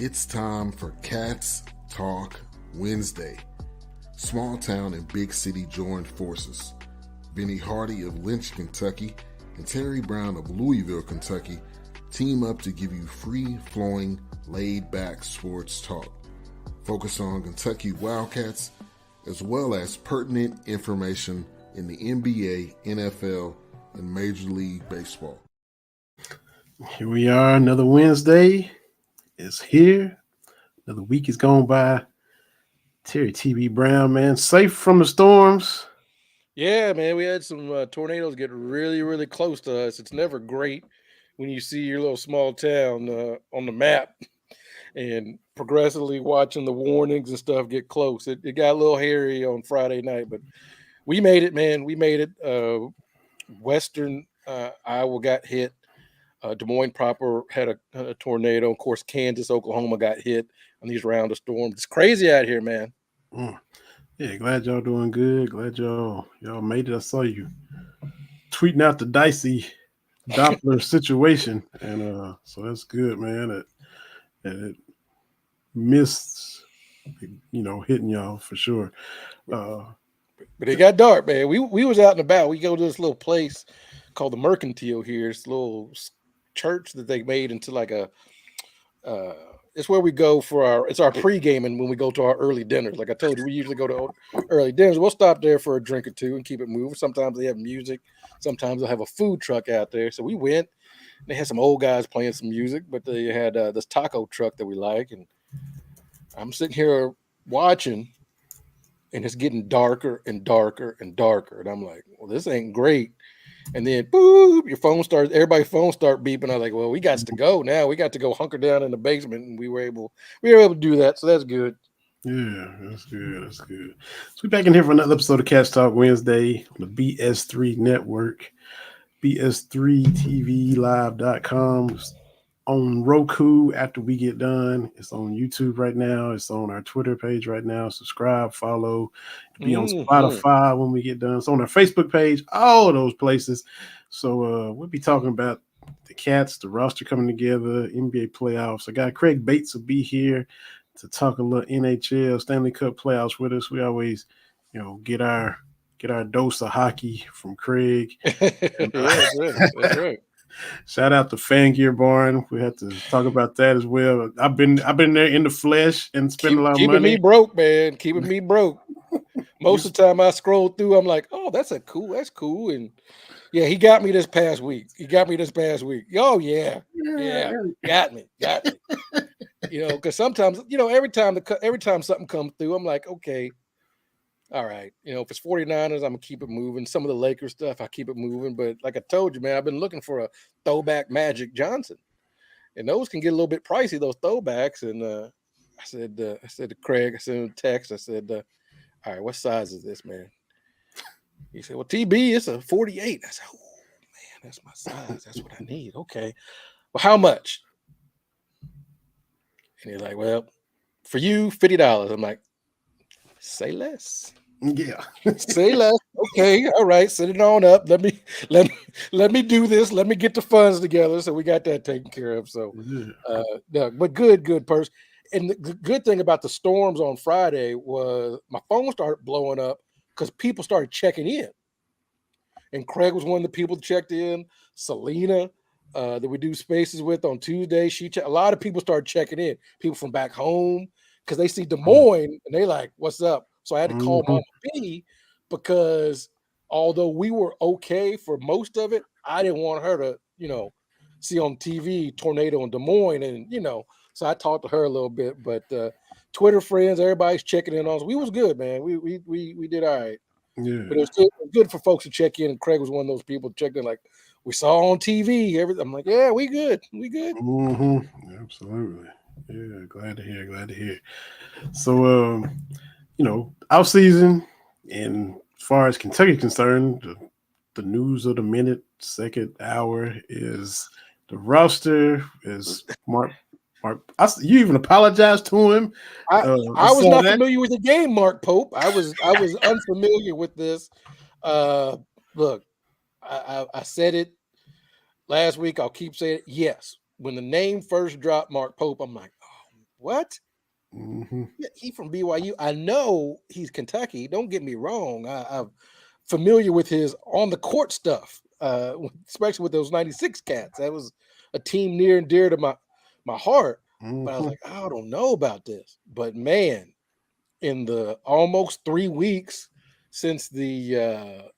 It's time for Cats Talk Wednesday. Small town and big city joined forces. Benny Hardy of Lynch, Kentucky, and Terry Brown of Louisville, Kentucky, team up to give you free-flowing, laid-back sports talk. Focus on Kentucky Wildcats, as well as pertinent information in the NBA, NFL, and Major League Baseball. Here we are, another Wednesday is here. Another week is gone by. Terry T.B. Brown, man, safe from the storms. Yeah, man, we had some tornadoes get really, really close to us. It's never great when you see your little small town on the map and progressively watching the warnings and stuff get close. It got a little hairy on Friday night, but we made it, man. We made it. Western Iowa got hit. Des Moines proper had a tornado. Of course, Kansas, Oklahoma got hit on these round of storms. It's crazy out here, man. Yeah, glad y'all doing good. Glad y'all made it. I saw you tweeting out the dicey Doppler situation, and so that's good, man. It missed, hitting y'all for sure. But it got dark, man. We was out and about. We go to this little place called the Mercantile here. It's a little church that they made into like a it's where we go for our pregame and when we go to our early dinners. Like I told you, we usually go to early dinners. We'll stop there for a drink or two and keep it moving. Sometimes they have music. Sometimes they'll have a food truck out there. So we went. They had some old guys playing some music, but they had this taco truck that we like. And I'm sitting here watching, and it's getting darker and darker and darker. And I'm like, well, this ain't great. And then, boop, everybody's phone start beeping. I was like, well, we got to go now. We got to go hunker down in the basement, and we were able to do that. So that's good. Yeah, that's good. That's good. So we're back in here for another episode of Cats Talk Wednesday on the BS3 Network, BS3TVLive.com. On Roku after we get done. It's on YouTube right now. It's on our Twitter page right now. Subscribe, follow. It'll be on Spotify when we get done. It's on our Facebook page, all of those places. So we'll be talking about the Cats, the roster coming together, NBA playoffs. I got Craig Bates will be here to talk a little NHL, Stanley Cup playoffs with us. We always, get our dose of hockey from Craig. That's right. Shout out to Fan Gear Barn. We have to talk about that as well. I've been there in the flesh and spending a lot of money. Keeping me broke, man. Keeping me broke. Most of the time I scroll through, I'm like, oh, that's cool. And yeah, he got me this past week. Oh yeah. Got me. Because sometimes, every time something comes through, I'm like, okay. All right. If it's 49ers, I'm going to keep it moving. Some of the Lakers stuff, I keep it moving. But like I told you, man, I've been looking for a throwback Magic Johnson. And those can get a little bit pricey, those throwbacks. And I said to Craig, I sent him a text. I said, all right, what size is this, man? He said, well, TB, it's a 48. I said, oh, man, that's my size. That's what I need. Okay. Well, how much? And he's like, well, for you, $50. I'm like, say less. Yeah. Say less. Okay. All right. Set it on up. Let me do this. Let me get the funds together. So we got that taken care of. So but good person. And the good thing about the storms on Friday was my phone started blowing up because people started checking in. And Craig was one of the people that checked in. Selena, that we do spaces with on Tuesday. A lot of people started checking in. People from back home. Because they see Des Moines and they like, what's up? So I had to call Mama B because although we were okay for most of it, I didn't want her to, see on TV tornado in Des Moines and, so I talked to her a little bit. But Twitter friends, everybody's checking in on us. We was good, man. We did all right. Yeah. But it was good for folks to check in. And Craig was one of those people who checked in like, we saw on TV. Everything. I'm like, yeah, we good. Mm-hmm. Absolutely. Yeah, glad to hear. So, off season, and as far as Kentucky is concerned, the news of the minute, second hour is the roster is Mark. You even apologized to him. I was not familiar with the game, Mark Pope. I was unfamiliar with this. Look, I said it last week. I'll keep saying it. Yes, when the name first dropped, Mark Pope, I'm like, oh, what? Mm-hmm. Yeah, he from BYU. I know he's Kentucky. Don't get me wrong. I'm familiar with his on the court stuff, especially with those '96 Cats. That was a team near and dear to my heart. But I was like, I don't know about this. But man, in the almost 3 weeks since the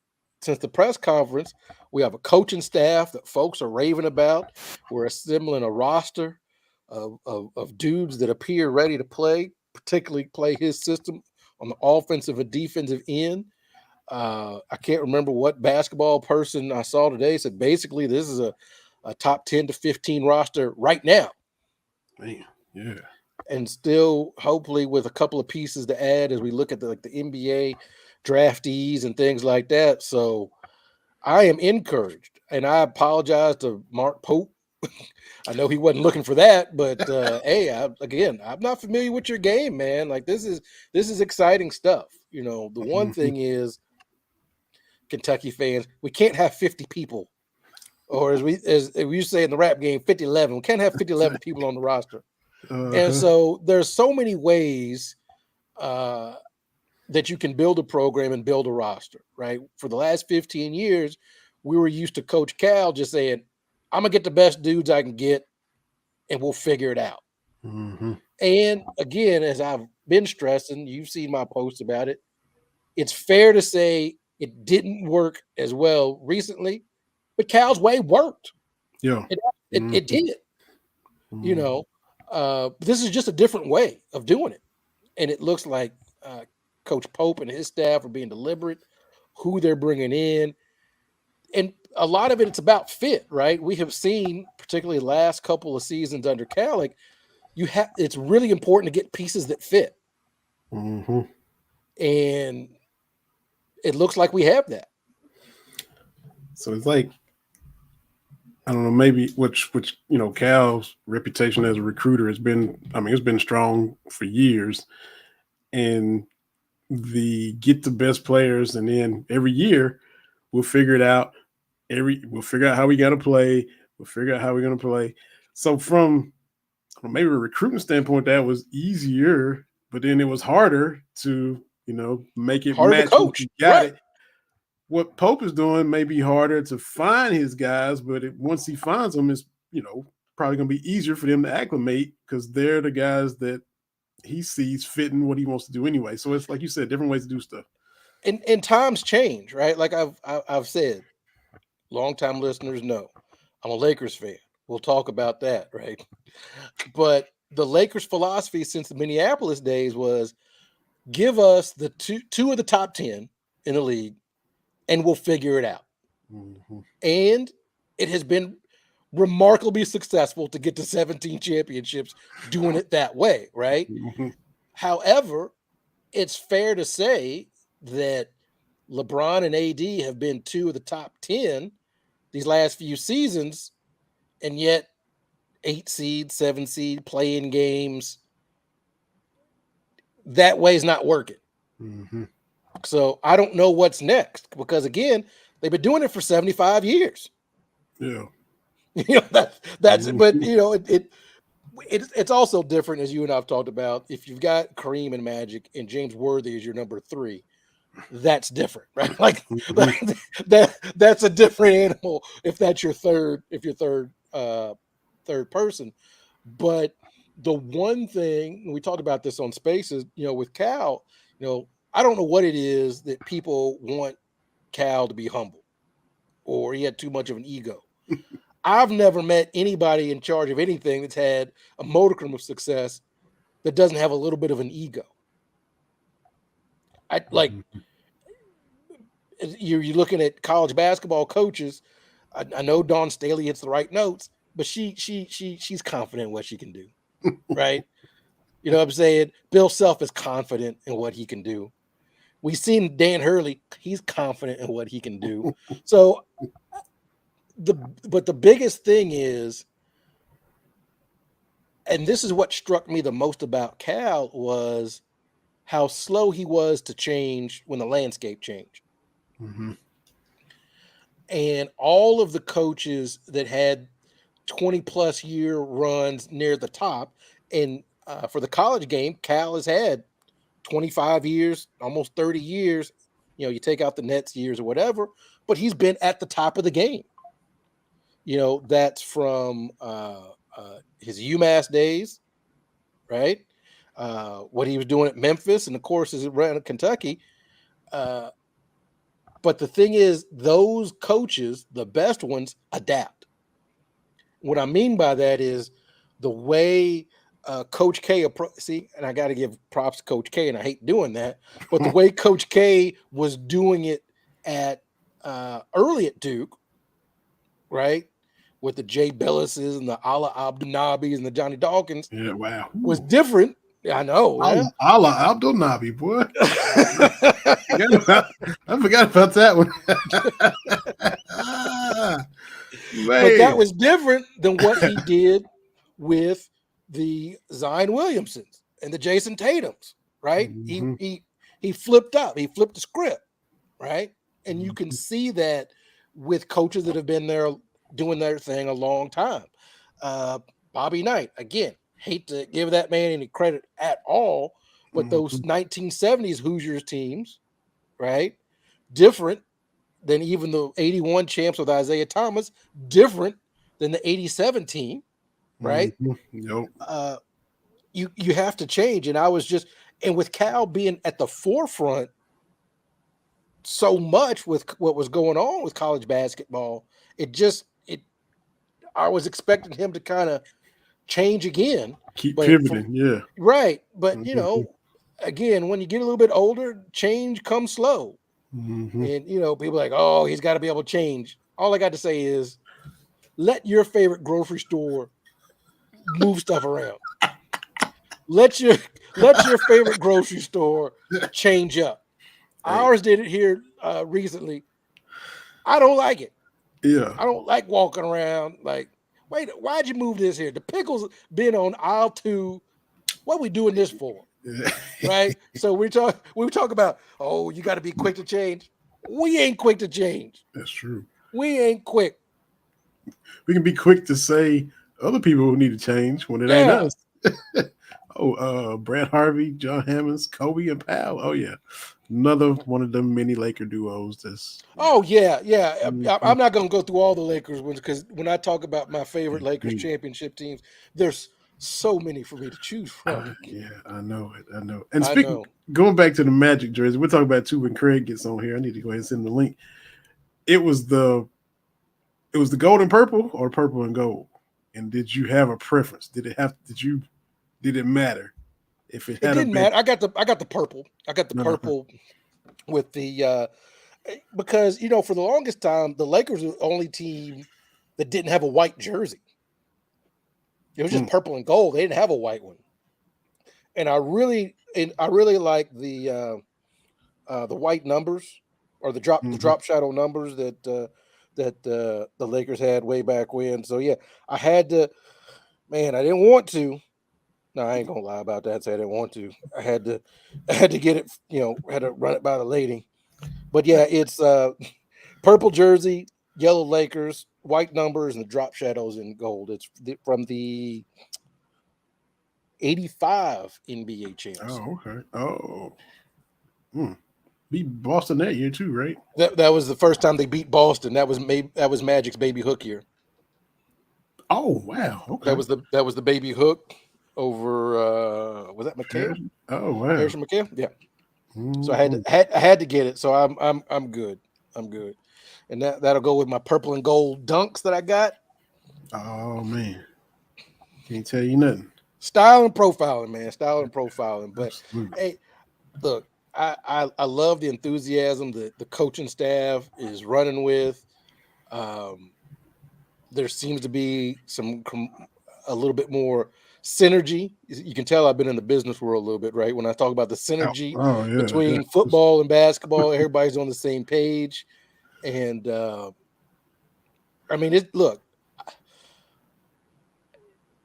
press conference, we have a coaching staff that folks are raving about. We're assembling a roster of dudes that appear ready to play, particularly play his system on the offensive and defensive end. I can't remember what basketball person I saw today said basically this is a top 10 to 15 roster right now. Man, yeah. And still, hopefully, with a couple of pieces to add as we look at the NBA draftees and things like that. So I am encouraged, and I apologize to Mark Pope. I know he wasn't looking for that, but hey, I'm not familiar with your game, man. Like this is exciting stuff. You know, the one thing is, Kentucky fans, we can't have 50 people, or as we used to say in the rap game, 50-11. We can't have 50-11 people on the roster. And so there's so many ways that you can build a program and build a roster, right? For the last 15 years, we were used to Coach Cal just saying, I'm going to get the best dudes I can get, and we'll figure it out. Mm-hmm. And again, as I've been stressing, you've seen my posts about it, it's fair to say it didn't work as well recently, but Cal's way worked. Yeah. It did. You know, this is just a different way of doing it. And it looks like Coach Pope and his staff are being deliberate, who they're bringing in. And a lot of it's about fit, right? We have seen, particularly the last couple of seasons under Calic, it's really important to get pieces that fit. Mm-hmm. And it looks like we have that. So it's like, I don't know, maybe which you know, Cal's reputation as a recruiter has been, it's been strong for years. And get the best players, and then every year we'll figure it out. We'll figure out how we got to play. We'll figure out how we're going to play. So from maybe a recruiting standpoint, that was easier, but then it was harder to, make it harder match to coach. What you got right. it. What Pope is doing may be harder to find his guys, but once he finds them, it's, probably going to be easier for them to acclimate because they're the guys that he sees fitting what he wants to do anyway. So it's like you said, different ways to do stuff. And times change, right? Like I've said, longtime listeners know I'm a Lakers fan. We'll talk about that, right? But the Lakers' philosophy since the Minneapolis days was give us the two of the top 10 in the league, and we'll figure it out. Mm-hmm. And it has been remarkably successful to get to 17 championships doing it that way, right? Mm-hmm. However, it's fair to say that LeBron and AD have been two of the top 10 these last few seasons, and yet 8 seed, 7 seed, playing games, that way is not working. Mm-hmm. So I don't know what's next because, again, they've been doing it for 75 years. Yeah. That's but it's also different, as you and I've talked about. If you've got Kareem and Magic and James Worthy as your number 3, that's different, right? Like that's a different animal if that's your third person. But the one thing we talked about this on Spaces, with Cal, I don't know what it is that people want Cal to be humble or he had too much of an ego. I've never met anybody in charge of anything that's had a modicum of success that doesn't have a little bit of an ego. You're looking at college basketball coaches. I know Dawn Staley hits the right notes, but she's confident in what she can do, right? You know what I'm saying? Bill Self is confident in what he can do. We've seen Dan Hurley; he's confident in what he can do. So, but the biggest thing is, and this is what struck me the most about Cal, was how slow he was to change when the landscape changed. Mm-hmm. And all of the coaches that had 20 plus year runs near the top, and for the college game, Cal has had 25 years, almost 30 years. You know, you take out the Nets years or whatever, but he's been at the top of the game. You know, that's from his UMass days, right? What he was doing at Memphis, and of course, is around Kentucky. But the thing is, those coaches, the best ones, adapt. What I mean by that is the way Coach K see, and I got to give props to Coach K, and I hate doing that, but the way Coach K was doing it at early at Duke, right, with the Jay Billises and the Ala Abdelnabis and the Johnny Dawkins, was different. I know. Ala Abdelnabi, boy. I forgot about that one. But that was different than what he did with the Zion Williamsons and the Jason Tatums, right? Mm-hmm. He flipped up. He flipped the script, right? And you can see that with coaches that have been there doing their thing a long time. Bobby Knight, again, hate to give that man any credit at all, but those 1970s Hoosiers teams, right? Different than even the 81 champs with Isaiah Thomas, different than the 87 team, right? Nope. You have to change. And I was just, and with Cal being at the forefront so much with what was going on with college basketball, I was expecting him to kind of change again. Keep pivoting, yeah. Right. But, you know, again, when you get a little bit older, change comes slow. And, you know, people are like, oh, he's got to be able to change. All I got to say is let your favorite grocery store move stuff around. Let your favorite grocery store change up. Ours did it here recently. I don't like it. Yeah. I don't like walking around like, wait, why'd you move this here? The pickle's been on aisle 2. What are we doing this for? Yeah. Right? So we talk about, oh, you got to be quick to change. We ain't quick to change. That's true. We ain't quick. We can be quick to say other people who need to change when it ain't us. Brad Harvey, John Hammonds, Kobe, and Powell. Oh, yeah. Another one of them mini Laker duos. Oh, yeah. I'm not going to go through all the Lakers ones because when I talk about my favorite Lakers championship teams, there's so many for me to choose from. Yeah, I know it. And going back to the Magic jersey, we'll talk about it too when Craig gets on here. I need to go ahead and send the link. It was the gold and purple or purple and gold. And did you have a preference? Did it matter? If it didn't matter. I got the purple. I got the purple with the because you know for the longest time the Lakers were the only team that didn't have a white jersey. It was just purple and gold. They didn't have a white one. And I really like the white numbers or the drop shadow numbers that the Lakers had way back when. So yeah, I had to. Man, I didn't want to. No, I ain't gonna lie about that. Say I didn't want to. I had to get it. You know, had to run it by the lady. But yeah, it's purple jersey, yellow Lakers, white numbers, and the drop shadows in gold. It's from the 85 NBA champs. Oh, okay. Oh, beat Boston that year too, right? That was the first time they beat Boston. That was Magic's baby Hook year. Oh wow. Okay. That was the baby Hook. Over was that McHale? Oh wow, Harrison McHale. Yeah. So I had to get it. So I'm good. I'm good. And that'll go with my purple and gold dunks that I got. Oh man, can't tell you nothing. Style and profiling, man. Style and profiling. But hey, look, I love the enthusiasm that the coaching staff is running with. There seems to be a little bit more synergy. You can tell I've been in the business world a little bit, right? When I talk about the synergy between football and basketball, everybody's on the same page. And I mean, look,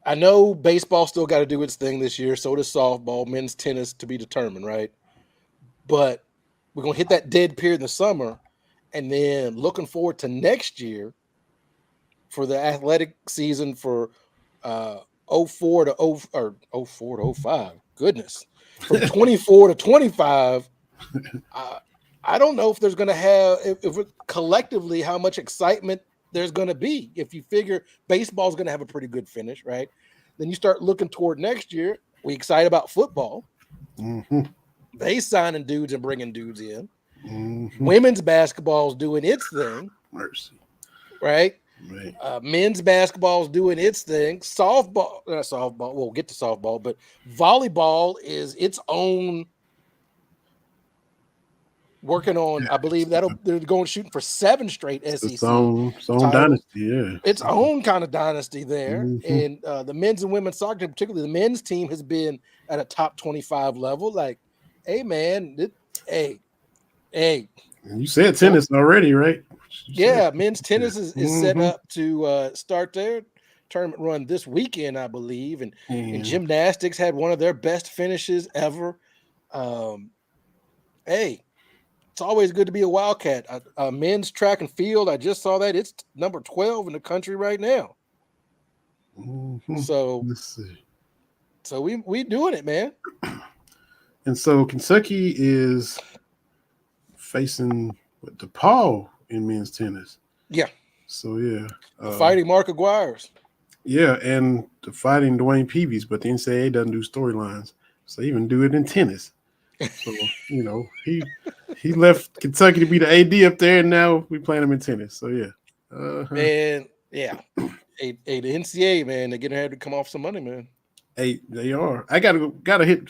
I know baseball still got to do its thing this year. So does softball, men's tennis to be determined, right? But we're going to hit that dead period in the summer. And then looking forward to next year for the athletic season for 04 to 0 or 04 to 05. Goodness. From 24 to 25, I don't know if there's going to have if collectively how much excitement there's going to be. If you figure baseball's going to have a pretty good finish, right? Then you start looking toward next year. We excited about football. Mm-hmm. They signing dudes and bringing dudes in. Mm-hmm. Women's basketball is doing its thing. Mercy. Right? Right. Men's basketball is doing its thing. Softball, not softball. We'll get to softball, but volleyball is its own. Working on, I believe they're going shooting for 7 straight SEC. Its own dynasty, yeah. Its own kind of dynasty there. Mm-hmm. And the men's and women's soccer, particularly the men's team, has been at a top 25 level. Like, hey, man, hey. And you said tennis already, right? Yeah, men's tennis is set up to start their tournament run this weekend, I believe. And gymnastics had one of their best finishes ever. Hey. It's always good to be a Wildcat. Men's track and field, I just saw that. It's number 12 in the country right now. Mm-hmm. So we doing it, man. And so Kentucky is facing DePaul in men's tennis. Yeah. So, yeah. Fighting Mark Aguirre's. Yeah, and fighting Dwayne Peevy's, but the NCAA doesn't do storylines. So they even do it in tennis. So, he left Kentucky to be the AD up there, and now we playing him in tennis. So, yeah. Man, yeah. The NCAA, man, they're getting ready to come off some money, man. Hey, they are. I gotta hit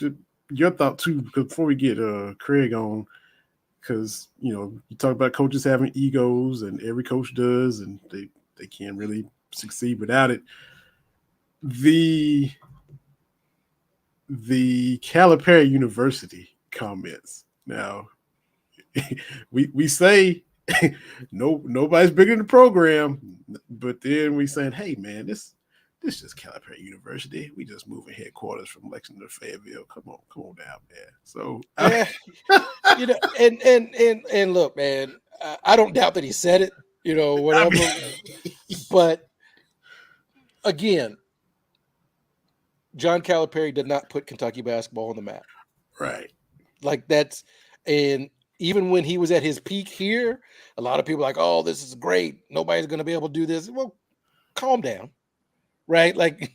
your thought, too, before we get Craig on, because, you talk about coaches having egos, and every coach does, and they can't really succeed without it. The Calipari University comments. Now, we say nobody's bigger than the program, but then we saying, hey man, this is Calipari University. We just moving headquarters from Lexington to Fayetteville. Come on down, man. So and look, man, I don't doubt that he said it, whatever. But again, John Calipari did not put Kentucky basketball on the map. Right. Like and even when he was at his peak here, a lot of people are like, oh, this is great. Nobody's going to be able to do this. Well, calm down. Right? Like,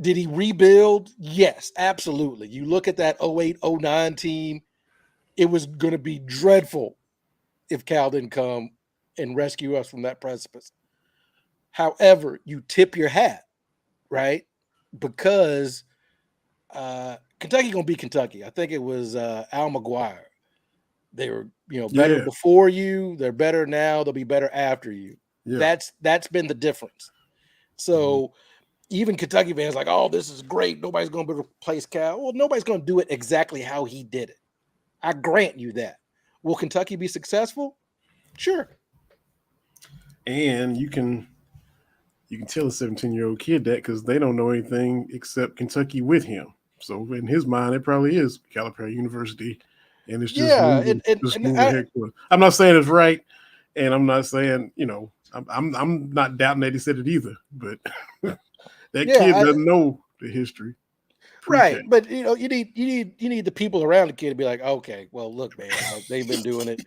did he rebuild? Yes, absolutely. You look at that 08-09 team, it was going to be dreadful if Cal didn't come and rescue us from that precipice. However, you tip your hat, right? Because Kentucky gonna be Kentucky. I think it was Al McGuire. They were, better before you. They're better now. They'll be better after you. Yeah. That's been the difference. So even Kentucky fans like, oh, this is great. Nobody's gonna be able to replace Cal. Well, nobody's gonna do it exactly how he did it. I grant you that. Will Kentucky be successful? Sure. And you can tell a 17-year-old kid that because they don't know anything except Kentucky with him. So in his mind, it probably is Calipari University, and it's just moving headquarters. I'm not saying it's right, and I'm not saying I'm not doubting that he said it either. But that kid doesn't know the history, right? But you need the people around the kid to be like, okay, well, look, man, they've been doing it.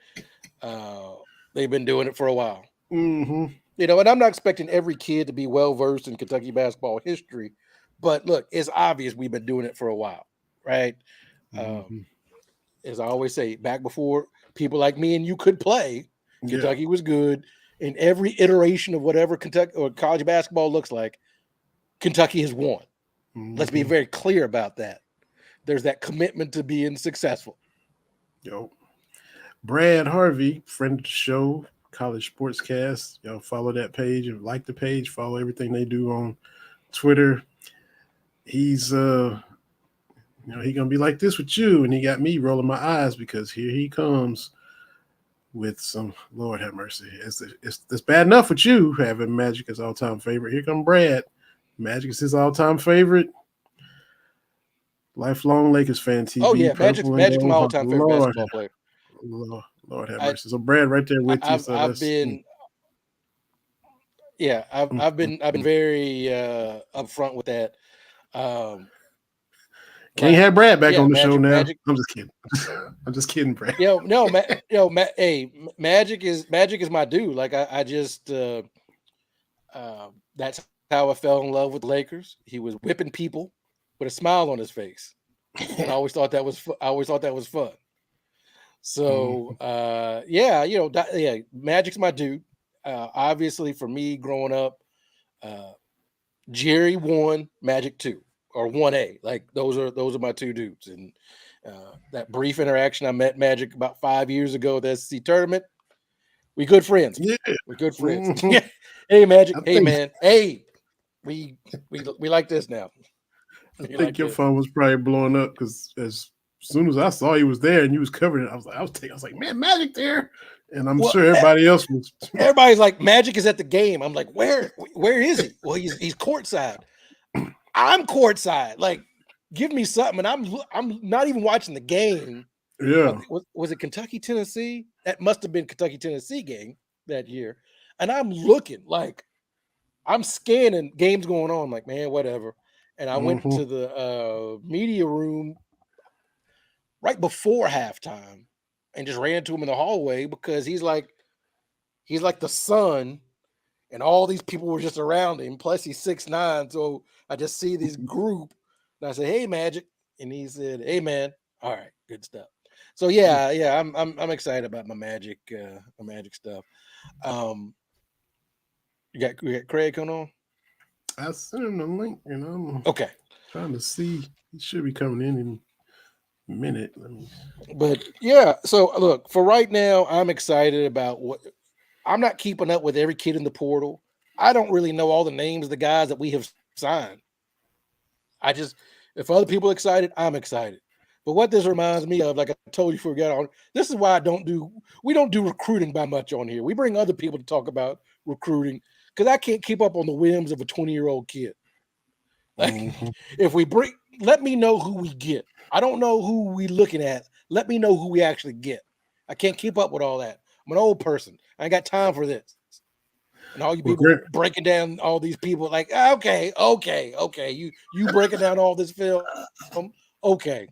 They've been doing it for a while. Mm-hmm. And I'm not expecting every kid to be well versed in Kentucky basketball history. But look, it's obvious we've been doing it for a while, right? As I always say, back before people like me and you could play, Kentucky was good. In every iteration of whatever Kentucky or college basketball looks like, Kentucky has won. Let's be very clear about that. There's that commitment to being successful. Brad Harvey, friend of the show, College Sportscast. Y'all follow that page and like the page. Follow everything they do on Twitter. He's he gonna be like this with you, and he got me rolling my eyes because here he comes with some Lord have mercy. It's bad enough with you having Magic as all-time favorite. Here come Brad. Magic is his all-time favorite. Lifelong Lakers fan. TV. Oh yeah, Magic's my all-time favorite basketball player. Lord have mercy. So Brad right there with you. So Yeah, I've been very upfront with that. Can't have Brad back on the show now. Magic. I'm just kidding. I'm just kidding, Brad. Hey, Magic is my dude. Like I just that's how I fell in love with the Lakers. He was whipping people with a smile on his face, and I always thought that was fun. So Magic's my dude. Obviously, for me growing up, Jerry 1, Magic 2, or 1A. Like those are my two dudes. And that brief interaction, I met Magic about 5 years ago at the SEC tournament. We good friends. Yeah, we're good friends. Mm-hmm. Hey, Magic. Hey, man. Hey, we like this now. I think your phone was probably blowing up because as soon as I saw he was there and you was covering it, I was like, man, Magic there. And I'm sure everybody else was. Everybody's like, Magic is at the game. I'm like, where is he? Well, he's courtside. I'm courtside. Like, give me something. And I'm not even watching the game. Yeah. Was it Kentucky, Tennessee? That must have been Kentucky, Tennessee game that year. And I'm looking like I'm scanning games going on. I'm like, man, whatever. And I went to the media room right before halftime and just ran to him in the hallway because he's like the sun, and all these people were just around him. Plus he's 6'9", so I just see this group, and I said, "Hey, Magic," and he said, "Hey, man, all right, good stuff." So yeah, I'm excited about my Magic stuff. We got Craig coming on. I sent him the link, and I'm okay. Trying to see, he should be coming in a minute. But yeah, so look, for right now, I'm excited about I'm not keeping up with every kid in the portal. I don't really know all the names of the guys that we have signed. If other people are excited, I'm excited. But what this reminds me of, like I told you before we got on, this is why we don't do recruiting by much on here. We bring other people to talk about recruiting because I can't keep up on the whims of a 20-year-old kid. Like, if we let me know who we get. I don't know who we looking at. Let me know who we actually get. I can't keep up with all that. I'm an old person. I ain't got time for this. And all you people breaking down all these people, like, okay. You breaking down all this film. Okay.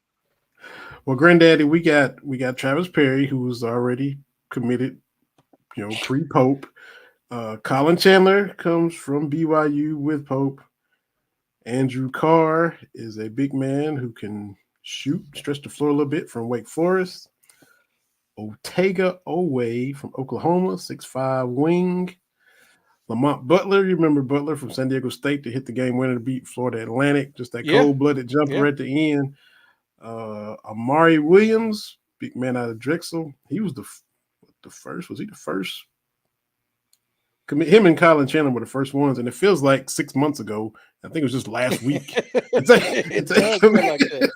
Well, Granddaddy, we got Travis Perry, who was already committed, pre-Pope. Colin Chandler comes from BYU with Pope. Andrew Carr is a big man who can stretch the floor a little bit from Wake Forest. Otega Oweh from Oklahoma, 6'5" wing. Lamont Butler, you remember Butler from San Diego State to hit the game winner to beat Florida Atlantic, just that cold-blooded jumper at the end. Amari Williams, big man out of Drexel. He was the first. Was he the first? Him and Colin Chandler were the first ones, and it feels like 6 months ago. I think it was just last week. It does feel like that.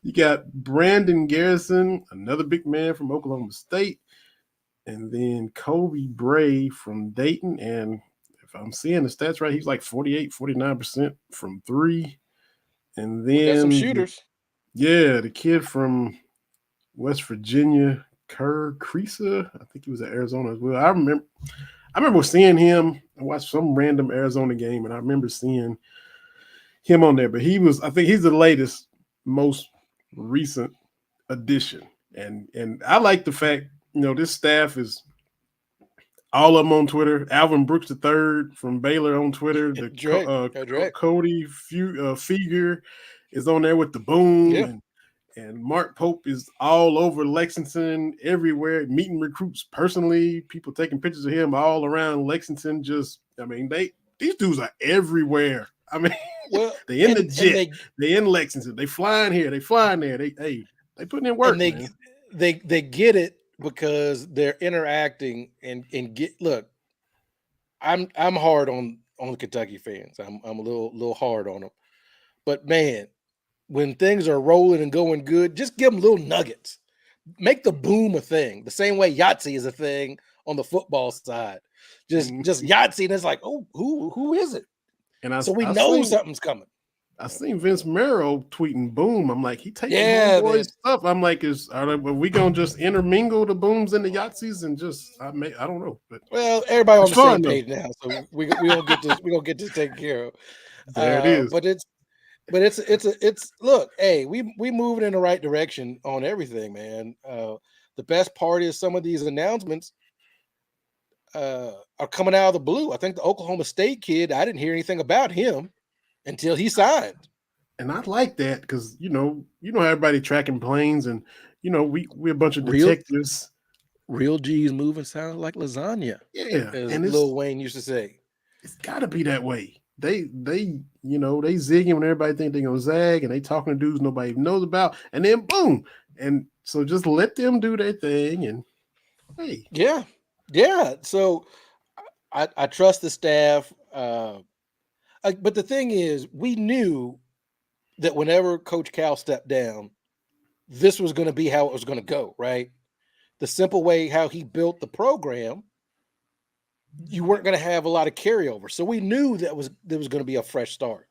You got Brandon Garrison, another big man from Oklahoma State, and then Kobe Bray from Dayton. And if I'm seeing the stats right, he's like 48, 49% from three. And then got some shooters. Yeah, the kid from West Virginia, Kerr Kriisa. I think he was at Arizona as well. I remember seeing him. I watched some random Arizona game, and I remember seeing him on there. But I think he's the latest, most recent addition. And I like the fact, this staff is all of them on Twitter. Alvin Brooks III from Baylor on Twitter. Cody Feger is on there with the boom. And Mark Pope is all over Lexington, everywhere, meeting recruits personally, people taking pictures of him all around Lexington. These dudes are everywhere. They in the jet, they in Lexington, they flying here, they flying there. They putting in work. And they get it because they're interacting and look. I'm hard on the Kentucky fans. I'm a little hard on them, but man, when things are rolling and going good, just give them little nuggets. Make the boom a thing. The same way Yahtzee is a thing on the football side. Just Yahtzee, and it's like, oh, who is it? And so we know something's coming. I seen Vince Merrill tweeting Boom. I'm like, he taking Yeah, man. homeboys stuff. I'm like, are we gonna just intermingle the Booms and the Yahtzees and just I don't know. But Well, everybody on the fun, same though. page now, so we gonna get this. We gonna get this taken care of. There it is. But it's look, hey, we moving in the right direction on everything, man. The best part is some of these announcements are coming out of the blue. I think the Oklahoma State kid, I didn't hear anything about him until he signed. And I like that because you know how everybody tracking planes, and we're a bunch of detectives. Real G's moving sounds like lasagna. Yeah, as Lil Wayne used to say. It's got to be that way. They zigging when everybody think they're gonna zag, and they talking to dudes nobody even knows about, and then boom. And so just let them do their thing, and hey, yeah. So I trust the staff, but the thing is, we knew that whenever Coach Cal stepped down, this was going to be how it was going to go, right? The simple way how he built the program, you weren't going to have a lot of carryover. So we knew there was going to be a fresh start.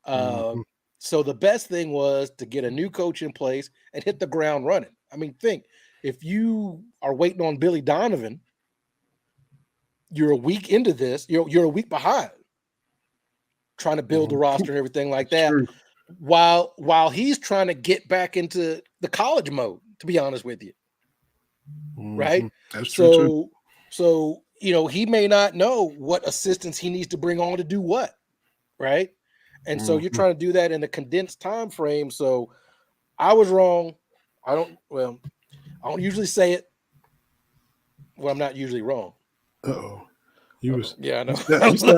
So the best thing was to get a new coach in place and hit the ground running. I mean, think, if you are waiting on Billy Donovan, you're a week into this, you're a week behind trying to build the roster and everything like that. True. While he's trying to get back into the college mode, to be honest with you. Right? That's true. Too. So, he may not know what assistants he needs to bring on to do what, right? And so you're trying to do that in a condensed time frame. So I was wrong. I don't usually say it. Well, I'm not usually wrong. Uh-oh. Yeah, I know.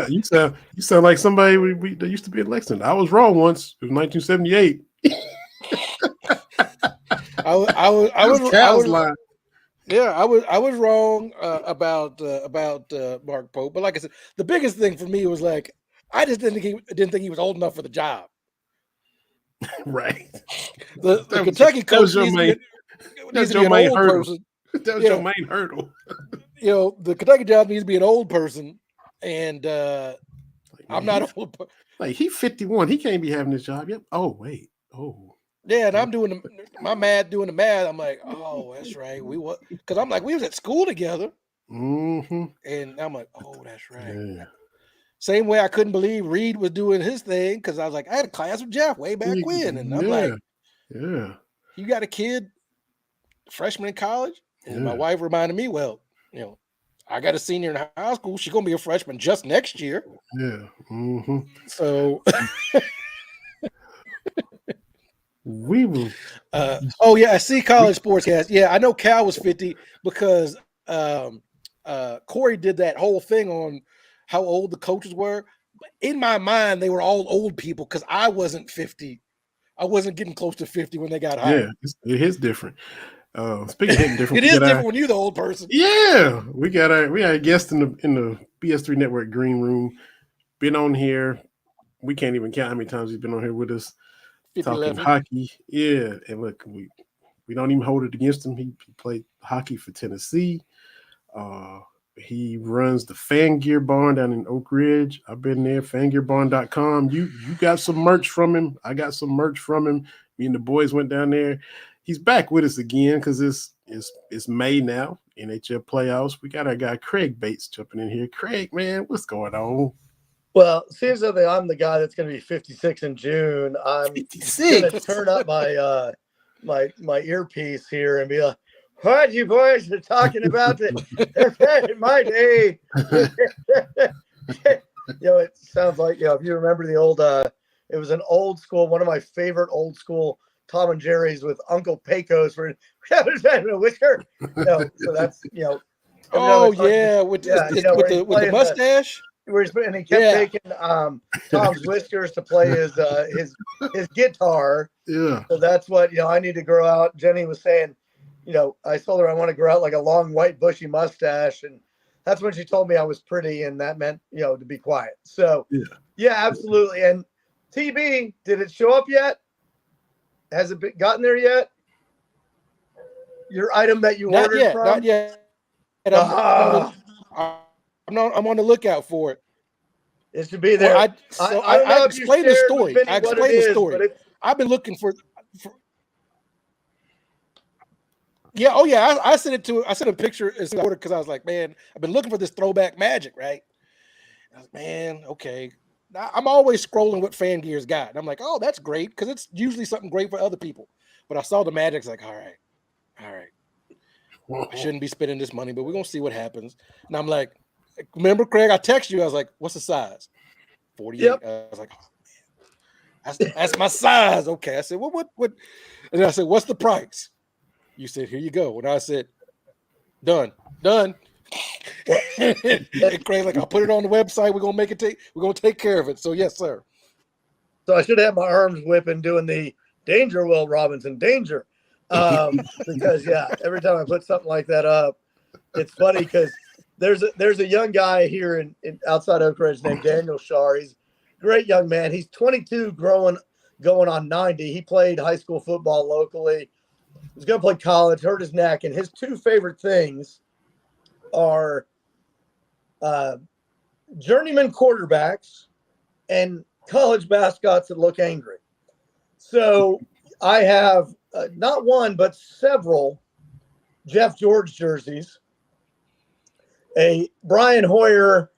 You sound like somebody that used to be at Lexington. I was wrong once. It was 1978. I was lying. Yeah, I was wrong about Mark Pope. But like I said, the biggest thing for me was like, I just didn't think he was old enough for the job. Right. The Kentucky coach needs to be an old person. That was your main hurdle. The Kentucky job needs to be an old person, and I'm not old. Like, he's 51. He can't be having this job yet. Oh, wait. Oh. Yeah, and I'm doing the math. I'm like, oh, that's right. Because I'm like, we was at school together. Mm-hmm. And I'm like, oh, that's right. Yeah. Same way I couldn't believe Reed was doing his thing, because I was like, I had a class with Jeff way back when. And I'm like, yeah, you got a kid, freshman in college? And my wife reminded me, well, I got a senior in high school. She's going to be a freshman just next year. Yeah. Mm-hmm. So... We will. I see College Sportscast. Yeah, I know Cal was 50 because Corey did that whole thing on how old the coaches were. But in my mind, they were all old people because I wasn't 50. I wasn't getting close to 50 when they got hired. Yeah, it is different. Speaking of hitting different, it is different when you're the old person. Yeah, we had a guest in the BS3 Network green room. Been on here. We can't even count how many times he's been on here with us. Talking hockey, yeah, and look, we don't even hold it against him. He played hockey for Tennessee. He runs the Fan Gear Barn down in Oak Ridge. I've been there, fangearbarn.com. You got some merch from him. I got some merch from him. Me and the boys went down there. He's back with us again because it's May now, NHL playoffs. We got our guy Craig Bates jumping in here. Craig, man, what's going on? Well, seems that I'm the guy that's going to be 56 in June. I'm going to turn up my my earpiece here and be like, "What you boys are talking about? In my day." It sounds like if you remember the old. It was an old school. One of my favorite old school Tom and Jerry's with Uncle Pecos for a whisker. So that's Oh yeah, with the mustache. And he kept taking Tom's whiskers to play his guitar. Yeah. So that's what I need to grow out. Jenny was saying, I told her I want to grow out like a long white bushy mustache, and that's when she told me I was pretty, and that meant to be quiet. So yeah, absolutely. And TB, did it show up yet? Has it gotten there yet? Your item that you ordered from? Not yet. I'm on the lookout for it. It should be there. Well, I explained the story. I explained the story. I've been looking for yeah. Oh yeah. I sent it to. I sent a picture because I was like, man, I've been looking for this throwback Magic, right? I was, man, okay. I'm always scrolling what Fan Gear's got. And I'm like, oh, that's great because it's usually something great for other people. But I saw the Magic's like, all right. I shouldn't be spending this money, but we're gonna see what happens. And I'm like, remember, Craig? I texted you. I was like, what's the size? 48. Yep. I was like, oh, that's my size. Okay. I said, what? And I said, what's the price? You said, here you go. And I said, done. And Craig's like, I'll put it on the website. We're gonna take care of it. So yes, sir. So I should have my arms whipping doing the danger, Will Robinson, danger. Because every time I put something like that up, it's funny because there's a young guy here in outside Oak Ridge named Daniel Shar. He's a great young man. He's 22, going on 90. He played high school football locally. He's going to play college, hurt his neck, and his two favorite things are journeyman quarterbacks and college mascots that look angry. So I have not one, but several Jeff George jerseys, a Brian Hoyer,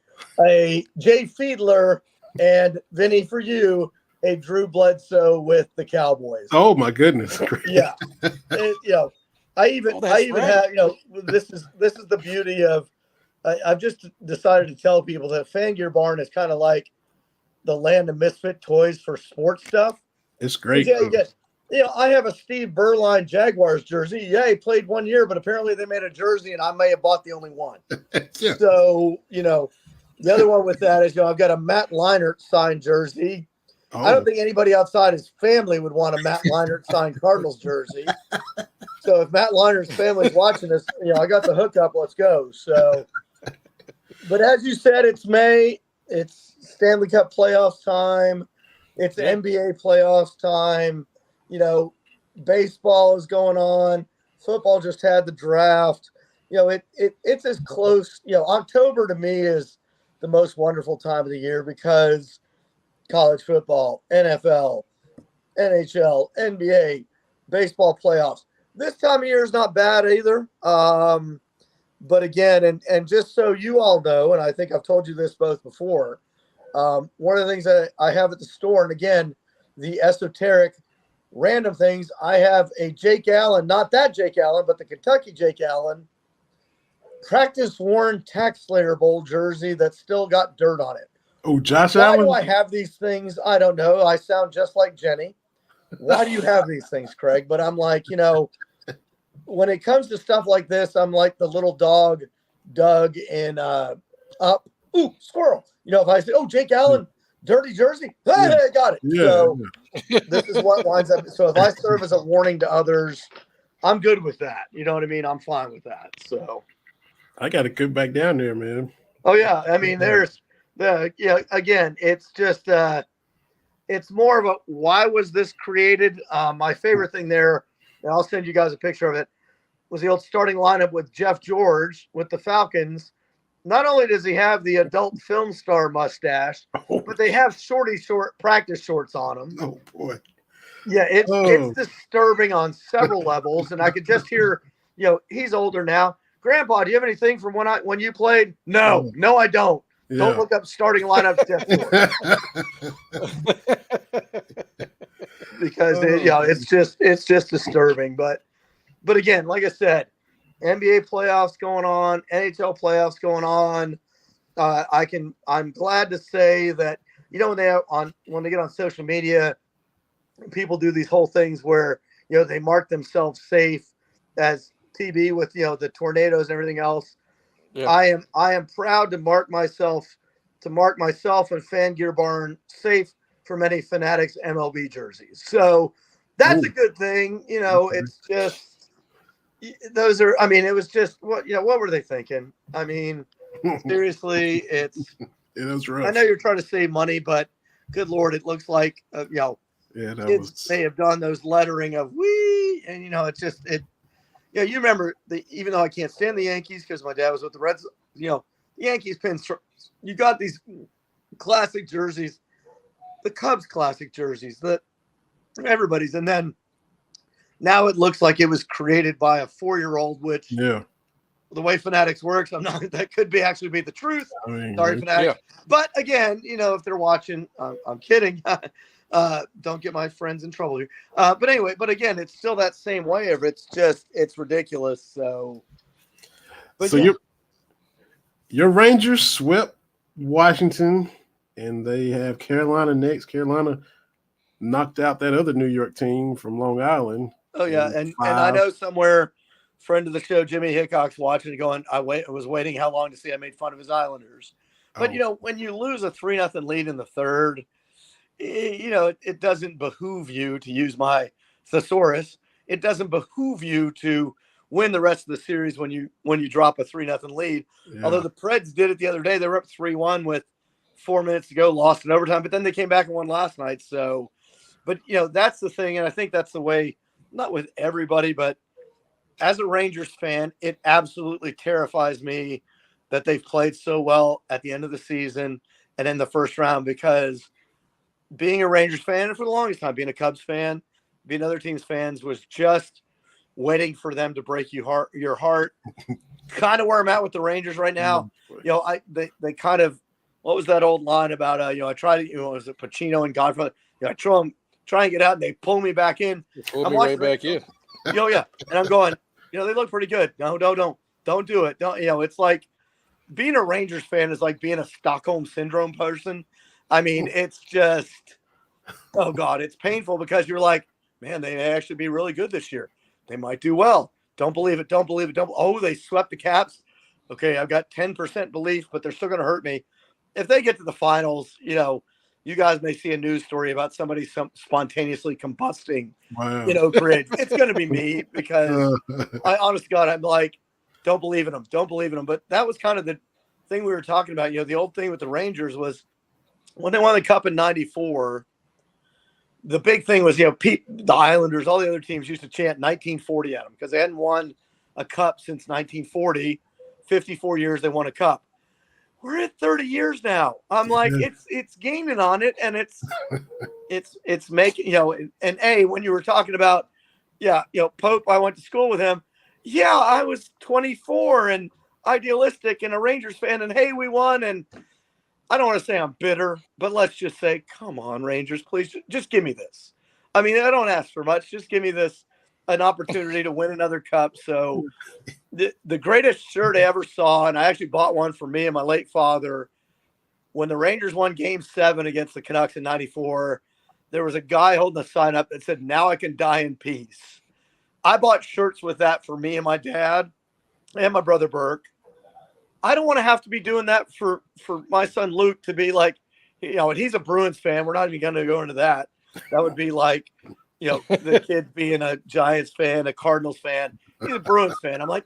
a Jay Fiedler, and Vinny, for you, a Drew Bledsoe with the Cowboys. Oh my goodness! Yeah, I even have this is the beauty of. I've just decided to tell people that Fan Gear Barn is kind of like the land of misfit toys for sports stuff. It's great. I have a Steve Berline Jaguars jersey. Yeah, he played 1 year, but apparently they made a jersey, and I may have bought the only one. Yeah. So the other one with that is I've got a Matt Leinart signed jersey. Oh. I don't think anybody outside his family would want a Matt Leinart signed Cardinals jersey. So if Matt Leinert's family's watching this, I got the hookup. Let's go. So, but as you said, it's May. It's Stanley Cup playoffs time. It's NBA playoffs time. Baseball is going on. Football just had the draft. It's as close. October to me is the most wonderful time of the year because college football, NFL, NHL, NBA, baseball playoffs. This time of year is not bad either. But again, and just so you all know, and I think I've told you this both before, one of the things that I have at the store, and again, the esoteric random things, I have a Jake Allen, not that Jake Allen, but the Kentucky Jake Allen practice worn Tax Slayer Bowl jersey that's still got dirt on it. Oh, Josh Why Allen. do I have these things? I don't know. I sound just like Jenny. Why do you have these things, Craig? But I'm like, when it comes to stuff like this, I'm like the little dog Doug in Up. Ooh, squirrel. If I say, oh, Jake Allen, dirty jersey. Hey, I got it. Yeah. So this is what winds up. So if I serve as a warning to others, I'm good with that. You know what I mean? I'm fine with that. So I got to come back down there, man. Oh yeah. I mean, there's again, it's just it's more of a why was this created? My favorite thing there, and I'll send you guys a picture of it, was the old starting lineup with Jeff George with the Falcons. Not only does he have the adult film star mustache, but they have short practice shorts on him. Oh boy. Yeah, it's disturbing on several levels. And I could just hear, he's older now. Grandpa, do you have anything from when you played? No, I don't. Yeah. Don't look up starting lineup because it's just disturbing. But again, like I said, NBA playoffs going on, NHL playoffs going on. I'm glad to say that when they get on social media, people do these whole things where they mark themselves safe as TB with the tornadoes and everything else. Yeah. I am proud to mark myself and Fan Gear Barn safe from any Fanatics MLB jerseys. So that's a good thing. It's just those are. I mean, it was just what were they thinking? I mean, seriously, it was rough. I know you're trying to save money, but good Lord, it looks like kids may have done those lettering of "we," and it's just it. You remember even though I can't stand the Yankees because my dad was with the Reds, the Yankees pinstripes. You got these classic jerseys, the Cubs classic jerseys, that everybody's. And then now it looks like it was created by a 4-year-old, which the way Fanatics works, that could actually be the truth. I mean, Sorry, Fanatics. Yeah. But again, if they're watching, I'm kidding. Don't get my friends in trouble here. But anyway, again, it's still that same way of it's ridiculous. So your Rangers swept Washington, and they have Carolina next. Carolina knocked out that other New York team from Long Island. Oh yeah, and I know somewhere, friend of the show Jimmy Hickok's watching, going, I was waiting how long to see I made fun of his Islanders. But when you lose a 3-0 lead in the third, it doesn't behoove you, to use my thesaurus, it doesn't behoove you to win the rest of the series when you drop a 3-0 lead. Yeah. Although the Preds did it the other day. They were up 3-1 with 4 minutes to go, lost in overtime, but then they came back and won last night. So, but that's the thing. And I think that's the way, not with everybody, but as a Rangers fan, it absolutely terrifies me that they've played so well at the end of the season and in the first round, because being a Rangers fan, and for the longest time being a Cubs fan, being other teams' fans, was just waiting for them to break your heart. Kind of where I'm at with the Rangers right now. They kind of, what was that old line about? I try to, was it Pacino and Godfather? I try and get out, and they pull me back in. Pull me right back in. Yeah, and I'm going, they look pretty good. No, don't do it. Don't. It's like being a Rangers fan is like being a Stockholm Syndrome person. I mean, it's just, oh God, it's painful, because you're like, man, they may actually be really good this year. They might do well. Don't believe it. Oh, they swept the Caps. Okay, I've got 10% belief, but they're still going to hurt me. If they get to the finals, you guys may see a news story about somebody spontaneously combusting, Grid. It's going to be me, because I, honest to God, I'm like, don't believe in them. But that was kind of the thing we were talking about. The old thing with the Rangers was when they won the Cup in '94, the big thing was, the Islanders, all the other teams used to chant 1940 at them, because they hadn't won a Cup since 1940. 54 years they won a Cup. We're at 30 years now. I'm like, it's gaining on it, and it's making, and when you were talking about, Pope, I went to school with him. Yeah, I was 24 and idealistic and a Rangers fan, and hey, we won. And I don't want to say I'm bitter, but let's just say, come on, Rangers, please just give me this. I mean, I don't ask for much. Just give me this, an opportunity to win another Cup. So the greatest shirt I ever saw, and I actually bought one for me and my late father, when the Rangers won Game 7 against the Canucks in '94, there was a guy holding a sign up that said, "Now I can die in peace." I bought shirts with that for me and my dad and my brother Burke. I don't want to have to be doing that for my son Luke to be like, and he's a Bruins fan. We're not even going to go into that. That would be like, the kid being a Giants fan, a Cardinals fan. He's a Bruins fan. I'm like,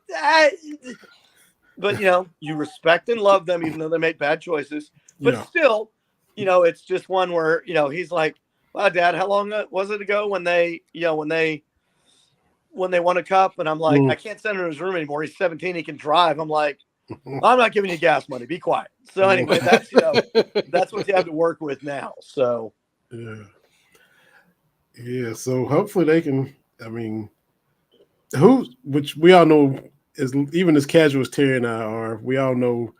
but you respect and love them, even though they make bad choices. But still, it's just one where, he's like, "Wow, Dad, how long was it ago when they won a Cup?" And I'm like, I can't send him to his room anymore. He's 17. He can drive. I'm like, I'm not giving you gas money. Be quiet. So anyway, that's, that's what you have to work with now. So. Yeah. So hopefully they can, which we all know, even as casual as Terry and I are, we all know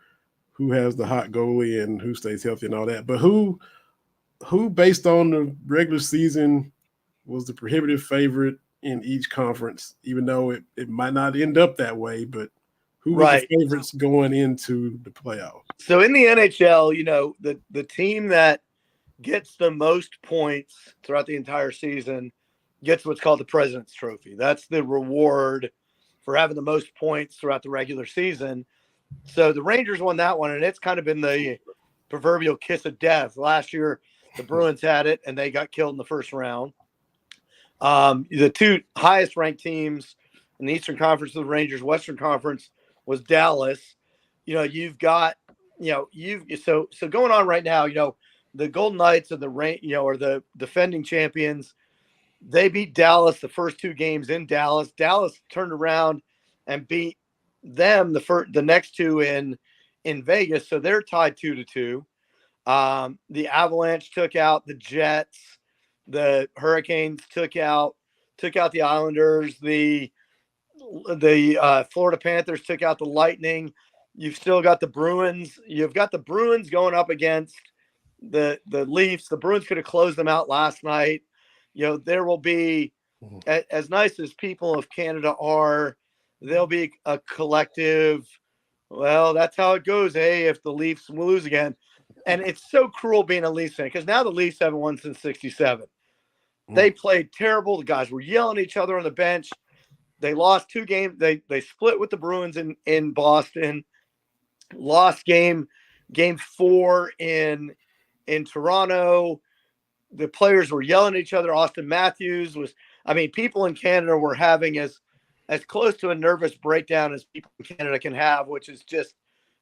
who has the hot goalie and who stays healthy and all that. But who based on the regular season was the prohibitive favorite in each conference, even though it might not end up that way, but who were the favorites going into the playoffs? So in the NHL, the team that gets the most points throughout the entire season gets what's called the President's Trophy. That's the reward for having the most points throughout the regular season. So the Rangers won that one, and it's kind of been the proverbial kiss of death. Last year, the Bruins had it, and they got killed in the first round. The two highest ranked teams in the Eastern Conference of the Rangers, Western Conference, was Dallas. You've got, so going on right now, the Golden Knights and are the defending champions. They beat Dallas the first two games in Dallas. Dallas turned around and beat them the next two in Vegas. So they're tied 2-2. The Avalanche took out the Jets. The Hurricanes took out the Islanders. The Florida Panthers took out the Lightning. You've still got the Bruins. You've got the Bruins going up against the Leafs. The Bruins could have closed them out last night. There will be, as nice as people of Canada are, there'll be a collective, well, that's how it goes, if the Leafs lose again. And it's so cruel being a Leafs fan, because now the Leafs haven't won since 1967. They played terrible. The guys were yelling at each other on the bench. They lost 2 games. They split with the Bruins in Boston. Lost game 4 in Toronto. The players were yelling at each other. Austin Matthews people in Canada were having as close to a nervous breakdown as people in Canada can have, which is just,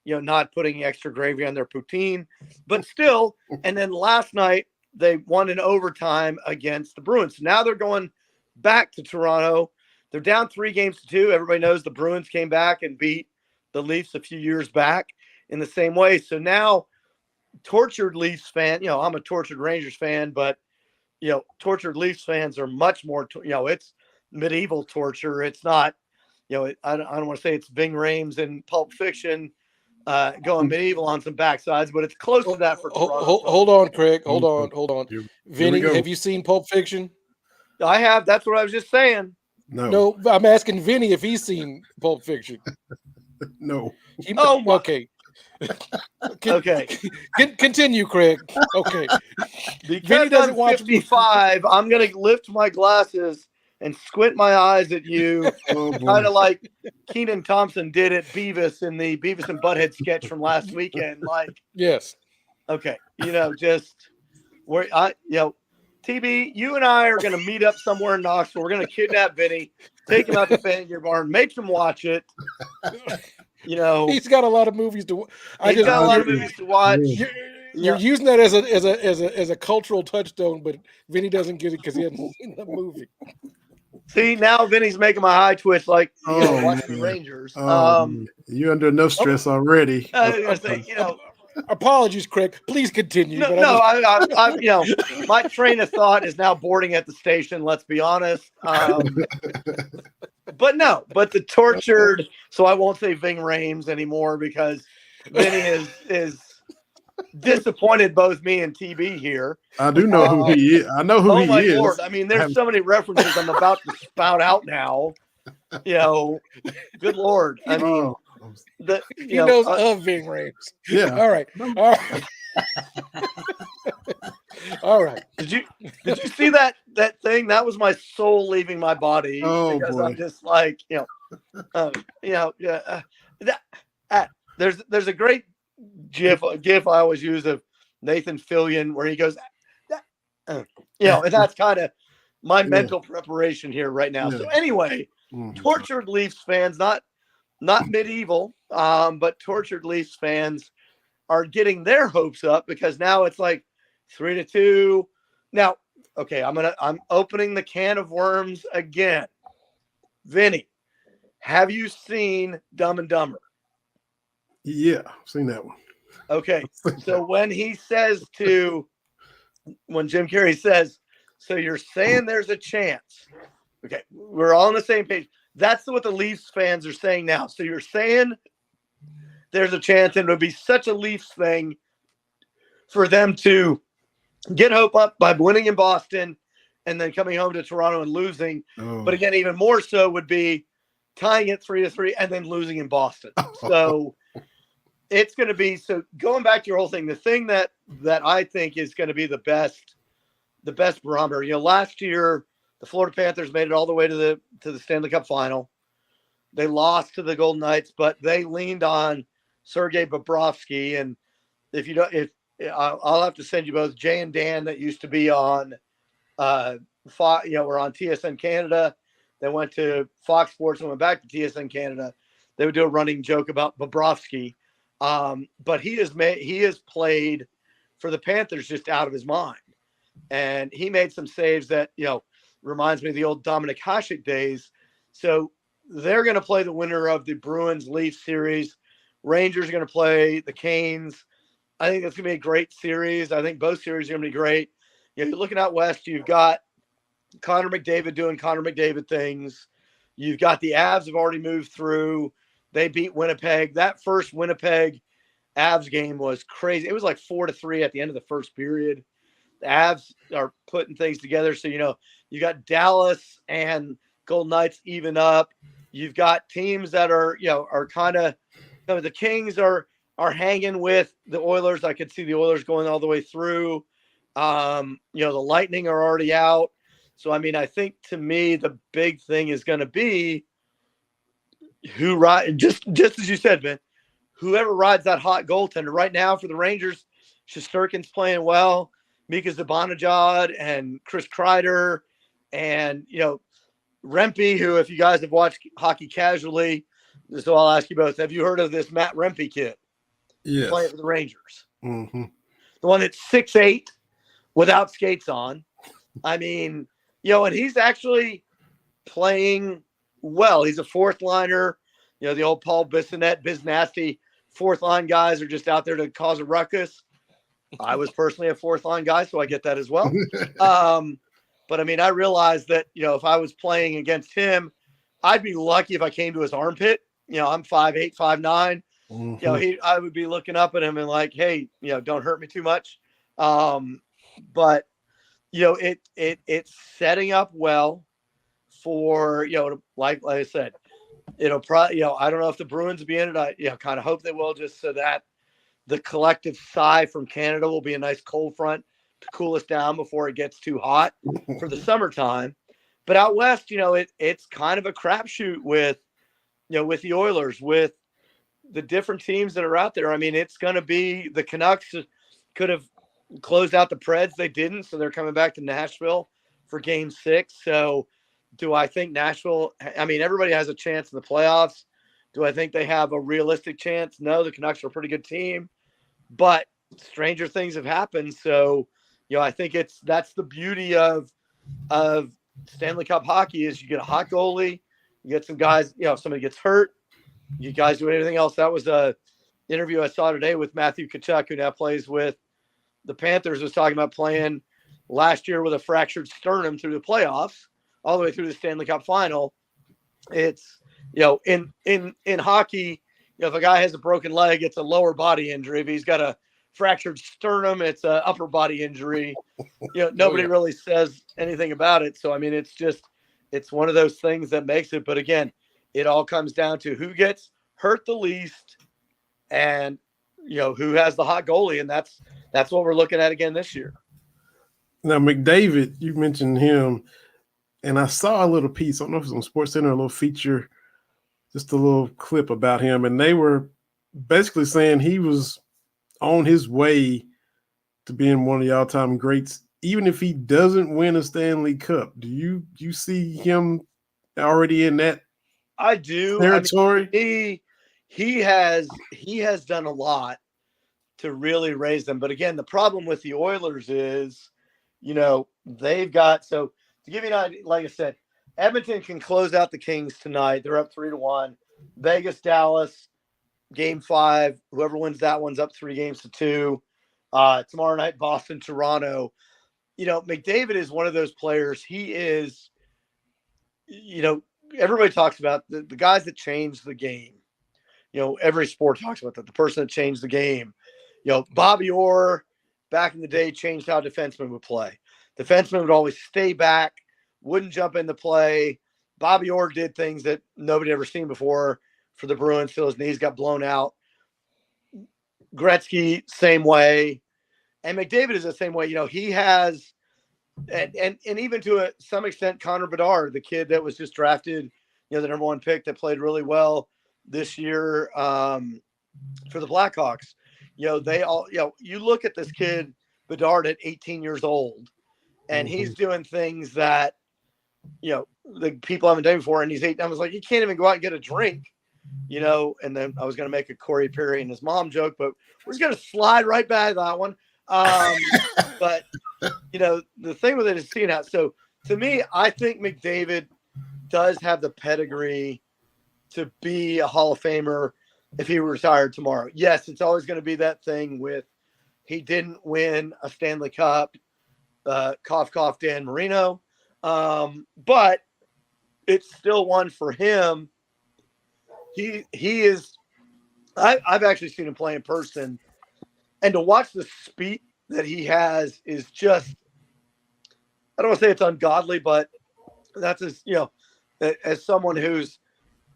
not putting extra gravy on their poutine, but still. And then last night they won in overtime against the Bruins. Now they're going back to Toronto. They're down 3-2. Everybody knows the Bruins came back and beat the Leafs a few years back in the same way. So now tortured Leafs fan, I'm a tortured Rangers fan, but, tortured Leafs fans are much more, it's medieval torture. It's not, I don't want to say it's Ving Rhames and Pulp Fiction going medieval on some backsides, but it's close to that for Toronto. Hold on, Craig. Hold on. Vinny, have you seen Pulp Fiction? I have. That's what I was just saying. No, I'm asking Vinny if he's seen Pulp Fiction. No. Okay. Okay. Continue, Craig. Okay. Because Vinny doesn't watch 55, I'm going to lift my glasses and squint my eyes at you, kind of like Kenan Thompson did at Beavis in the Beavis and Butthead sketch from last weekend. Yes. Okay. Just where TB, you and I are going to meet up somewhere in Knoxville. We're going to kidnap Vinny, take him out to Fan Gear Barn, make him watch it. He's got a lot of movies to watch. You're using that as a cultural touchstone, but Vinny doesn't get it because he hasn't seen the movie. See, now Vinny's making my eye twitch watching the Rangers. You're under enough stress already. I was going to say, apologies, Craig. Please continue. My train of thought is now boarding at the station. Let's be honest. But the tortured. So I won't say Ving Rhames anymore because Vinny is disappointed both me and TB here. I do know who he is. I know who he is. Oh my Lord! There's so many references I'm about to spout out now. Good Lord! He knows of Ving Rhames. Yeah. All right. All right. Did you see that thing? That was my soul leaving my body. Oh because boy. I'm just like, there's a great gif I always use of Nathan Fillion where he goes, and that's kind of my mental preparation here right now. So anyway, tortured Leafs fans, not medieval, but tortured Leafs fans are getting their hopes up because now it's like 3-2. Now, okay, I'm opening the can of worms again. Vinny, have you seen Dumb and Dumber? Yeah, I've seen that one. Okay, so when Jim Carrey says, so you're saying there's a chance. Okay, we're all on the same page. That's what the Leafs fans are saying now. So you're saying there's a chance, and it would be such a Leafs thing for them to get hope up by winning in Boston and then coming home to Toronto and losing. Oh. But again, even more so would be tying it 3-3 and then losing in Boston. So it's going to be, so going back to your whole thing, the thing that I think is going to be the best barometer, last year, the Florida Panthers made it all the way to the Stanley Cup final. They lost to the Golden Knights, but they leaned on Sergei Bobrovsky. And I'll have to send you both Jay and Dan that used to be on, were on TSN Canada. They went to Fox Sports and went back to TSN Canada. They would do a running joke about Bobrovsky. But he has played for the Panthers just out of his mind. And he made some saves that, reminds me of the old Dominic Hasek days. So they're going to play the winner of the Bruins-Leafs series. Rangers are going to play the Canes. I think it's going to be a great series. I think both series are going to be great. You're looking out west, you've got Connor McDavid doing Connor McDavid things. You've got the Avs have already moved through. They beat Winnipeg. That first Winnipeg Avs game was crazy. It was like 4-3 at the end of the first period. The Avs are putting things together. So, you got Dallas and Golden Knights even up. You've got teams that are kind of, the Kings are hanging with the Oilers. I could see the Oilers going all the way through. The Lightning are already out. So, I think to me, the big thing is going to be who rides, just as you said, Ben, whoever rides that hot goaltender. Right now for the Rangers, Shesterkin's playing well. Mika Zibanejad and Chris Kreider and, Rempe, who, if you guys have watched hockey casually, so I'll ask you both, have you heard of this Matt Rempe kid? Yes. Playing for the Rangers. Mm-hmm. The one that's 6'8", without skates on. And he's actually playing well. He's a fourth liner. The old Paul Bissonnette, Biz Nasty fourth line guys are just out there to cause a ruckus. I was personally a fourth line guy, so I get that as well. But I realized that, if I was playing against him, I'd be lucky if I came to his armpit. I'm 5'8", 5'9". Mm-hmm. I would be looking up at him and like, hey, don't hurt me too much. But it's setting up well for, like I said, it'll probably, I don't know if the Bruins will be in it. I kind of hope they will, just so that the collective sigh from Canada will be a nice cold front to cool us down before it gets too hot for the summertime. But out west, it's kind of a crapshoot with the Oilers, with the different teams that are out there. It's going to be the Canucks could have closed out the Preds. They didn't, so they're coming back to Nashville for Game 6. So do I think Nashville – everybody has a chance in the playoffs. Do I think they have a realistic chance? No, the Canucks are a pretty good team. But stranger things have happened. So, I think that's the beauty of Stanley Cup hockey is you get a hot goalie, you get some guys, if somebody gets hurt, you guys do anything else. That was a interview I saw today with Matthew Tkachuk, who now plays with the Panthers, was talking about playing last year with a fractured sternum through the playoffs, all the way through the Stanley Cup final. It's, in hockey, if a guy has a broken leg, it's a lower body injury. If he's got a fractured sternum, it's an upper body injury. Nobody really says anything about it. So, it's one of those things that makes it. But again, it all comes down to who gets hurt the least and, who has the hot goalie. And that's what we're looking at again this year. Now, McDavid, you mentioned him, and I saw a little piece. I don't know if it was on SportsCenter, a little feature, just a little clip about him. And they were basically saying he was on his way to being one of the all-time greats, even if he doesn't win a Stanley Cup. Do you see him already in that I do territory? He has done a lot to really raise them. But again, the problem with the Oilers is, they've got, so to give you an idea, like I said, Edmonton can close out the Kings tonight. They're up 3-1. Vegas, Dallas, Game 5. Whoever wins that one's up 3-2. Tomorrow night, Boston, Toronto. McDavid is one of those players. He is, everybody talks about the guys that changed the game. Every sport talks about that. The person that changed the game. Bobby Orr, back in the day, changed how defensemen would play. Defensemen would always stay back, wouldn't jump into play. Bobby Orr did things that nobody ever seen before for the Bruins till his knees got blown out. Gretzky, same way. And McDavid is the same way. He has, and even to some extent, Connor Bedard, the kid that was just drafted, the number 1 pick that played really well this year for the Blackhawks. They all, you look at this kid, Bedard, at 18 years old, and he's doing things that, the people haven't done before. And he's 8. I was like, you can't even go out and get a drink, and then I was going to make a Corey Perry and his mom joke, but we're just going to slide right by that one. But, the thing with it is seeing out. So to me, I think McDavid does have the pedigree to be a Hall of Famer if he retired tomorrow. Yes, it's always going to be that thing with He didn't win a Stanley Cup. Cough, cough, Dan Marino. But it's still one for him. He is. I've actually seen him play in person, and to watch the speed that he has is just. I don't want to say it's ungodly, but that's as someone who's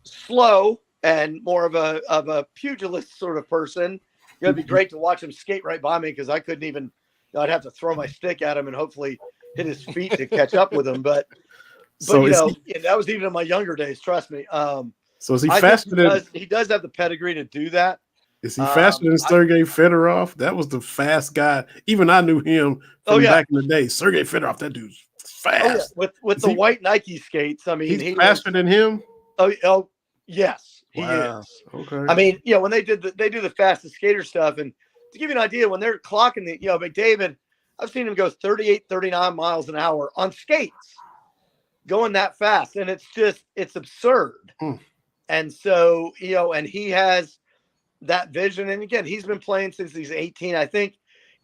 slow and more of a pugilist sort of person, it'd be great to watch him skate right by me because I couldn't even. I'd have to throw my stick at him and hopefully hit his feet to catch up with him. But that was even in my younger days. Trust me. So is he faster than? He does have the pedigree to do that. Is he faster than Sergei Fedorov? That was the fast guy. Even I knew him from back in the day. Sergei Fedorov, that dude's fast. Oh, yeah. With the white Nike skates. I mean, he's faster than him. Oh yes, he is. Okay. I mean, when they do the fastest skater stuff, and to give you an idea, when they're clocking McDavid, I've seen him go 38, 39 miles an hour on skates, going that fast, and it's absurd. And so, and he has that vision. And again, he's been playing since he's 18. I think,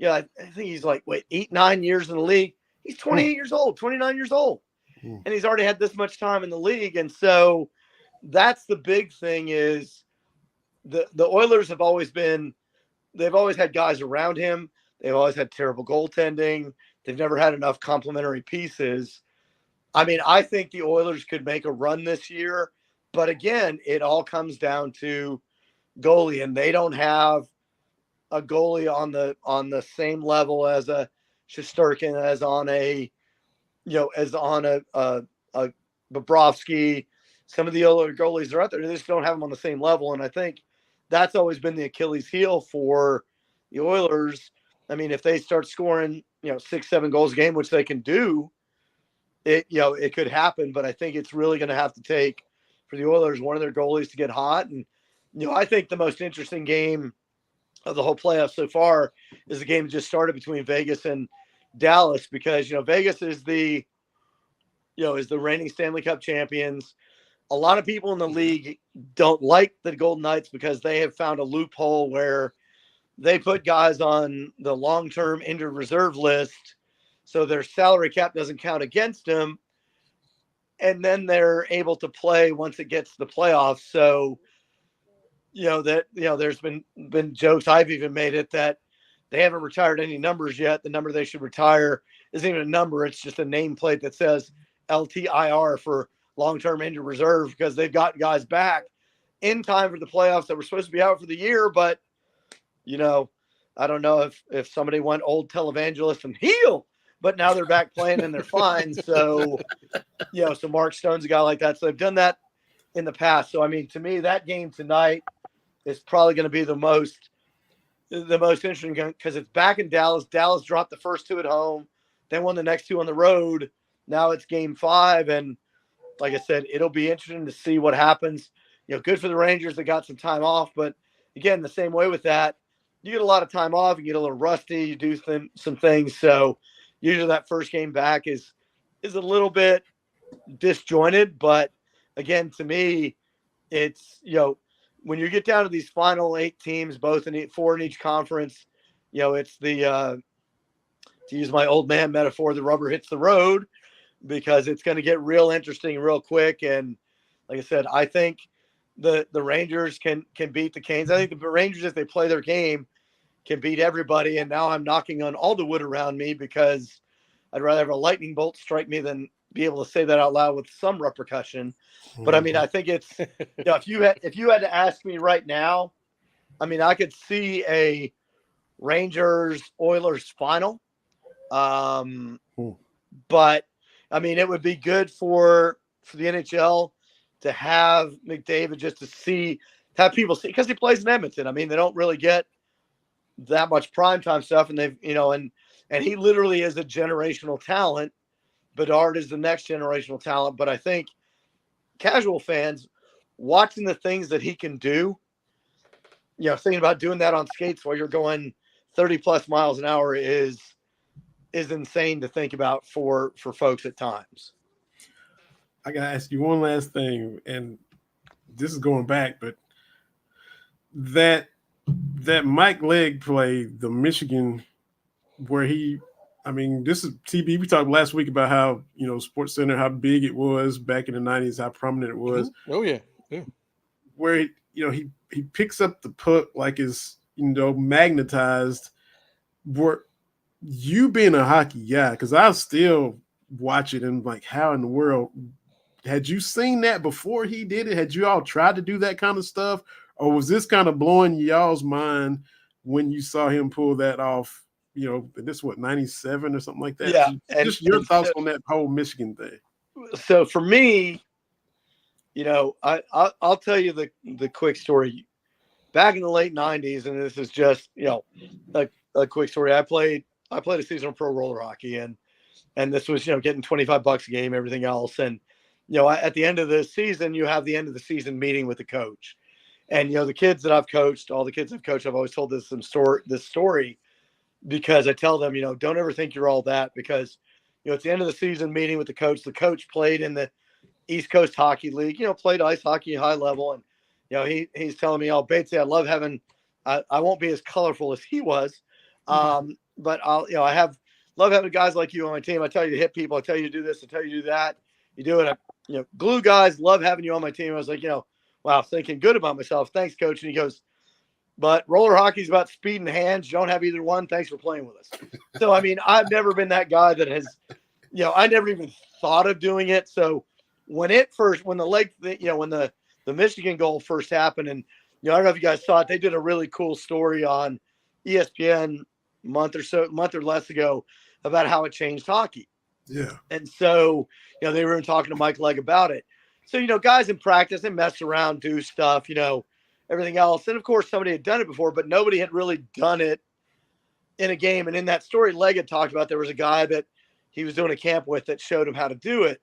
I think he's like, 8, 9 years in the league. He's 28 years old, 29 years old. And he's already had this much time in the league. And so that's the big thing is the Oilers have always they've always had guys around him. They've always had terrible goaltending. They've never had enough complementary pieces. I mean, I think the Oilers could make a run this year. But again, it all comes down to goalie, and they don't have a goalie on the same level as a Shesterkin, as on a Bobrovsky. Some of the other goalies are out there. They just don't have them on the same level, and I think that's always been the Achilles heel for the Oilers. I mean, if they start scoring 6-7 goals a game, which they can do, it could happen. But I think it's really going to have to take for the Oilers one of their goalies to get hot. And I think the most interesting game of the whole playoff so far is the game that just started between Vegas and Dallas, because Vegas is the reigning Stanley Cup champions. A lot of people in the league don't like the Golden Knights because they have found a loophole where they put guys on the long-term injured reserve list, so their salary cap doesn't count against them, and then they're able to play once it gets to the playoffs. So, there's been jokes. I've even made it that they haven't retired any numbers yet. The number they should retire isn't even a number. It's just a nameplate that says LTIR for long-term injured reserve, because they've got guys back in time for the playoffs that were supposed to be out for the year. But, I don't know if somebody went old televangelist and heel, but now they're back playing and they're fine. So, so Mark Stone's a guy like that. So they've done that in the past. So, I mean, to me, that game tonight is probably going to be the most interesting game because it's back in Dallas. Dallas dropped the first 2 at home, then won the next 2 on the road. Now it's game 5. And like I said, it'll be interesting to see what happens. Good for the Rangers. They got some time off, but again, the same way with that, you get a lot of time off, you get a little rusty, you do some things. So usually that first game back is a little bit disjointed, but again, to me, it's, when you get down to these final 8 teams, 4 in each conference, it's the, to use my old man metaphor, the rubber hits the road, because it's going to get real interesting real quick. And like I said, I think the Rangers can beat the Canes. I think the Rangers, if they play their game, can beat everybody. And now I'm knocking on all the wood around me because I'd rather have a lightning bolt strike me than be able to say that out loud with some repercussion. But I mean, I think it's, if you had to ask me right now, I mean, I could see a Rangers Oilers final. But I mean, it would be good for the NHL to have McDavid, just to have people see, because he plays in Edmonton. I mean, they don't really get that much primetime stuff, and they've, and he literally is a generational talent. Bedard is the next generational talent, but I think casual fans watching the things that he can do, thinking about doing that on skates while you're going 30 plus miles an hour is insane to think about for folks at times. I got to ask you one last thing, and this is going back, but that that Mike Legg play, the Michigan, where this is TB. We talked last week about how, Sports Center, how big it was back in the 90s, how prominent it was. Mm-hmm. Oh, yeah. Where, he picks up the puck like it's, magnetized. Were you being a hockey guy? Because I still watch it and like, how in the world had you seen that before he did it? Had you all tried to do that kind of stuff? Or was this kind of blowing y'all's mind when you saw him pull that off? This 97 or something like that. Yeah, just your thoughts on that whole Michigan thing. So for me, I'll tell you the quick story. Back in the late 90s, and this is just a quick story. I played a season of pro roller hockey, and this was getting $25 a game, everything else, and at the end of the season, you have the end of the season meeting with the coach, and the kids that I've coached, all the kids I've coached, I've always told this story because I tell them, don't ever think you're all that, because it's the end of the season meeting with the coach. The coach played in the East Coast Hockey League, played ice hockey high level, and he's telling me, Batesy, I love having, I won't be as colorful as he was, but I love having guys like you on my team. I tell you to hit people, I tell you to do this, I tell you to do that. You do it. Glue guys, love having you on my team. I was like, wow, thinking good about myself. Thanks, coach. And he goes, but roller hockey is about speed and hands. You don't have either one. Thanks for playing with us. So, I've never been that guy that has, I never even thought of doing it. So when the Michigan goal first happened, and I don't know if you guys saw it, they did a really cool story on ESPN a month or less ago about how it changed hockey. Yeah. And so, they were talking to Mike Legg about it. So, guys in practice, they mess around, do stuff, everything else. And of course, somebody had done it before, but nobody had really done it in a game. And in that story, Legg had talked about, there was a guy that he was doing a camp with that showed him how to do it.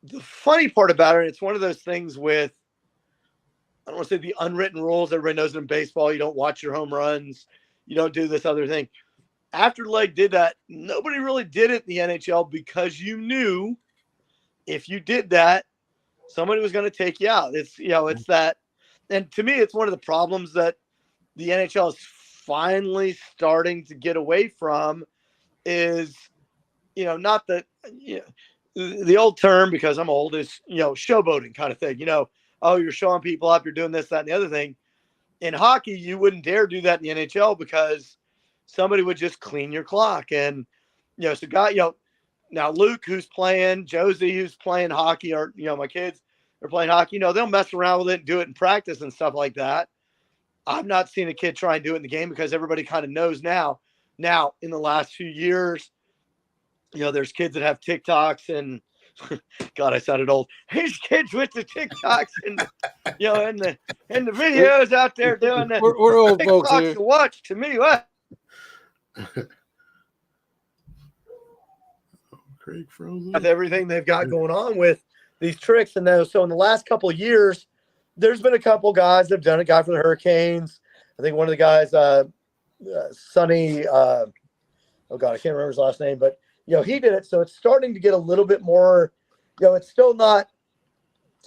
The funny part about it, it's one of those things with, I don't want to say the unwritten rules. Everybody knows it in baseball. You don't watch your home runs. You don't do this other thing. After Legg did that, nobody really did it in the NHL because you knew if you did that, somebody was going to take you out. It's, it's that. And to me, it's one of the problems that the NHL is finally starting to get away from is, not that, the old term, because I'm old, is, showboating kind of thing. You're showing people up, you're doing this, that, and the other thing. In hockey, you wouldn't dare do that in the NHL because somebody would just clean your clock. And, now Luke, who's playing, Josie, who's playing hockey, or, my kids are playing hockey, they'll mess around with it and do it in practice and stuff like that. I've not seen a kid try and do it in the game because everybody kind of knows now. Now, in the last few years, there's kids that have TikToks and God, I sounded old. There's kids with the TikToks and, and the videos out there doing that. We're old folks here. To watch to me. What? Craig frozen. With everything they've got going on with these tricks. And those, so in the last couple of years, there's been a couple guys that have done it. Guy for the Hurricanes. I think one of the guys, Sonny, oh God, I can't remember his last name, but he did it. So it's starting to get a little bit more, it's still not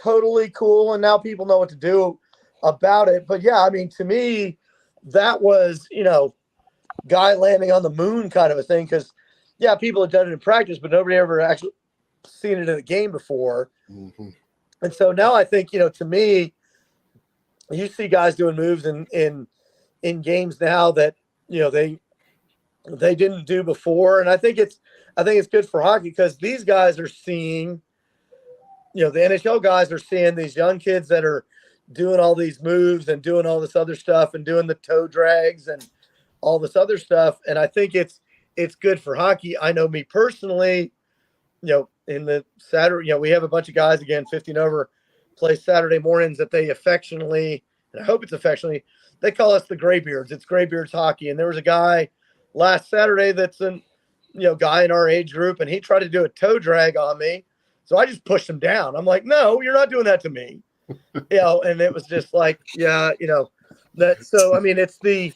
totally cool. And now people know what to do about it. But yeah, to me, that was, guy landing on the moon kind of a thing. Cause yeah, people have done it in practice, but nobody ever actually seen it in a game before. Mm-hmm. And so now I think, to me, you see guys doing moves in games now that, they didn't do before. And I think it's good for hockey because these guys are seeing, the NHL guys are seeing these young kids that are doing all these moves and doing all this other stuff and doing the toe drags and all this other stuff. And I think it's good for hockey. I know me personally, in the Saturday, we have a bunch of guys, again, 15 over, play Saturday mornings that they affectionately, and I hope it's affectionately, they call us the Graybeards. It's Graybeards hockey. And there was a guy last Saturday that's an, guy in our age group, and he tried to do a toe drag on me. So I just pushed him down. I'm like, no, you're not doing that to me. And it was just like, yeah, that. So, it's the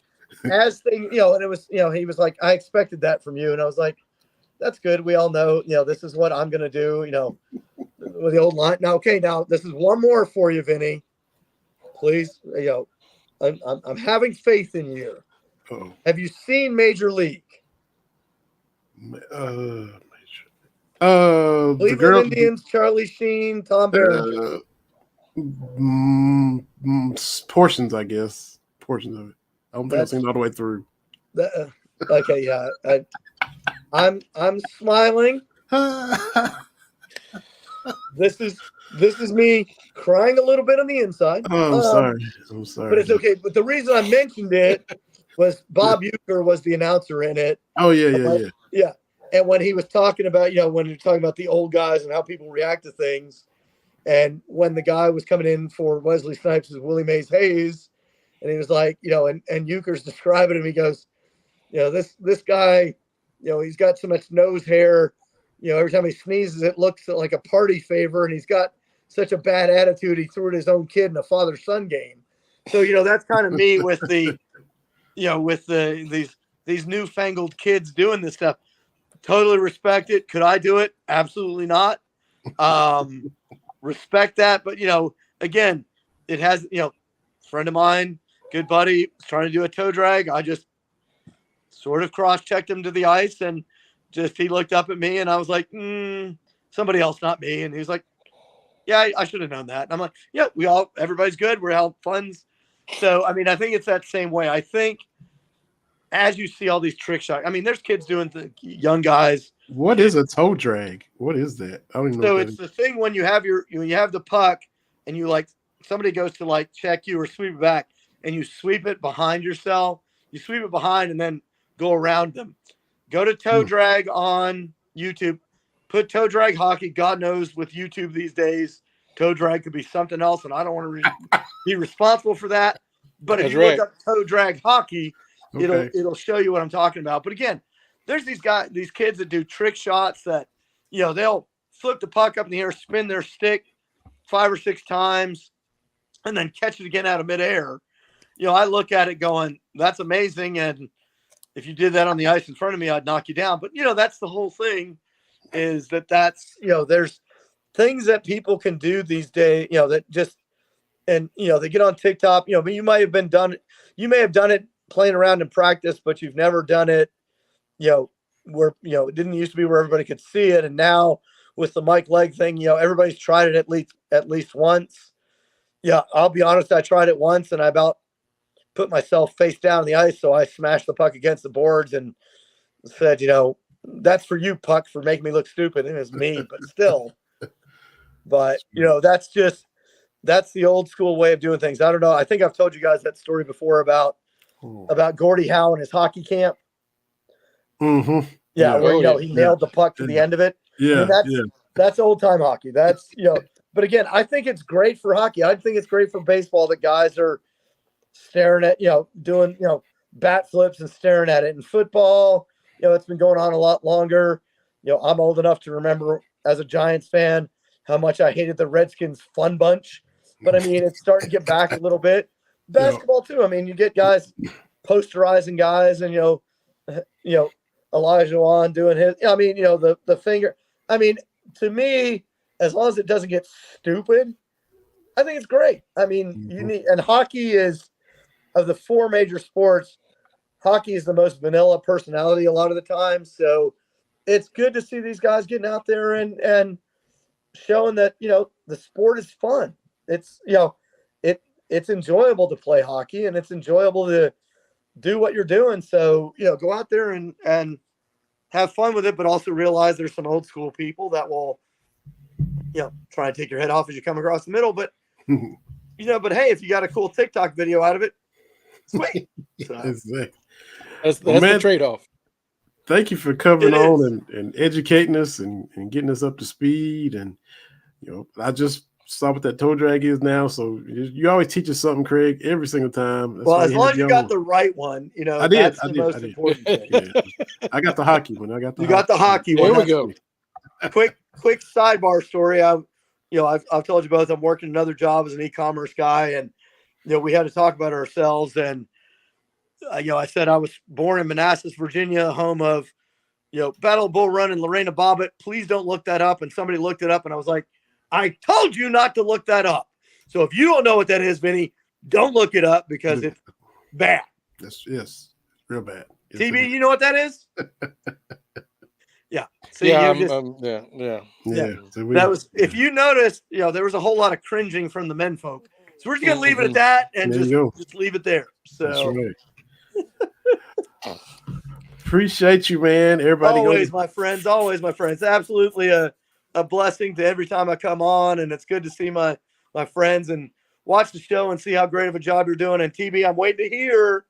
as thing, and it was, he was like, I expected that from you. And I was like, that's good. We all know, this is what I'm going to do, with the old line. Now, okay, now this is one more for you, Vinny. Please, I'm having faith in you. Uh-oh. Have you seen Major League? The Cleveland girl, Indians, Charlie Sheen, Tom Berenger. Portions, I guess. Portions of it. I don't think I've seen it all the way through. Okay, yeah. I'm smiling. This is me crying a little bit on the inside. Oh, I'm sorry. But it's okay. But the reason I mentioned it was Bob Uecker was the announcer in it. Oh, yeah. Yeah. And when he was talking about, when you're talking about the old guys and how people react to things, and when the guy was coming in for Wesley Snipes as Willie Mays Hayes, and he was like, and Uecker's describing him, he goes, this guy, he's got so much nose hair, every time he sneezes, it looks like a party favor, and he's got such a bad attitude, he threw at his own kid in a father-son game. So, that's kind of me with the, with these newfangled kids doing this stuff. Totally respect it. Could I do it? Absolutely not. Respect that. But, again, it has, friend of mine, good buddy, was trying to do a toe drag. I just sort of cross-checked him to the ice, and he looked up at me, and I was like, somebody else, not me. And he was like, yeah, I should have known that. And I'm like, yeah, everybody's good. We're having fun. So, I mean, I think it's that same way. I think as you see all these trick shots, I mean, there's kids doing young guys. What is a toe drag? What is that? I don't even know. So it's the thing when you have the puck and somebody goes to check you or sweep it back, and you sweep it behind yourself. You sweep it behind and then go around them. Go to toe drag on YouTube. Put toe drag hockey. God knows with YouTube these days, toe drag could be something else, and I don't want to be responsible for that. But if you look up toe drag hockey, it'll show you what I'm talking about. But again, there's these kids that do trick shots that, they'll flip the puck up in the air, spin their stick 5 or 6 times, and then catch it again out of midair. I look at it going, that's amazing. And if you did that on the ice in front of me, I'd knock you down. But, that's the whole thing is that's, there's things that people can do these days, that just, and, they get on TikTok, but you may have done it playing around in practice, but you've never done it, where, it didn't used to be where everybody could see it. And now with the Mike Legg thing, everybody's tried it at least once. Yeah. I'll be honest. I tried it once and I about put myself face down on the ice. So I smashed the puck against the boards and said, that's for you, puck, for making me look stupid. And it's me, but still, but that's the old school way of doing things. I don't know. I think I've told you guys that story before about Gordie Howe and his hockey camp. Mm-hmm. Yeah. Where, he nailed the puck to the end of it. Yeah. That's old time hockey. That's, but again, I think it's great for hockey. I think it's great for baseball that guys are staring at, doing, bat flips and staring at it. In football, it's been going on a lot longer. I'm old enough to remember as a Giants fan how much I hated the Redskins fun bunch. But I mean, it's starting to get back a little bit. Basketball too. I mean, you get guys posterizing guys, and Elijah Wan doing his. I mean, the finger. I mean, to me, as long as it doesn't get stupid, I think it's great. I mean, you need, and hockey is, of the 4 major sports, hockey is the most vanilla personality a lot of the time. So it's good to see these guys getting out there and showing that, the sport is fun. It's, it's enjoyable to play hockey, and it's enjoyable to do what you're doing. So, go out there and have fun with it, but also realize there's some old school people that will, try and take your head off as you come across the middle. But, but hey, if you got a cool TikTok video out of it, sweet. So, that's the trade-off. Thank you for coming on and educating us and getting us up to speed. And, I just saw what that toe drag is now. So you always teach us something, Craig, every single time. That's as long as you got the right one, I did. That's the most important thing. Yeah. I got the hockey one. You got the hockey one. There we go. Quick sidebar story. I've told you both, I'm working another job as an e-commerce guy, and we had to talk about ourselves. And I said I was born in Manassas, Virginia, home of Battle of Bull Run and Lorena Bobbitt. Please don't look that up. And somebody looked it up, and I was like, I told you not to look that up. So if you don't know what that is, Vinny, Don't look it up because it's bad. Yes, real bad. Yes, TB, you know what that is? Yeah. See, yeah, yeah. So That was, if you noticed, there was a whole lot of cringing from the men folk. So we're just gonna leave it at that and just leave it there. So that's right. Appreciate you, man. Everybody, always my friends. Absolutely a blessing to every time I come on, and it's good to see my friends and watch the show and see how great of a job you're doing. And TB, I'm waiting to hear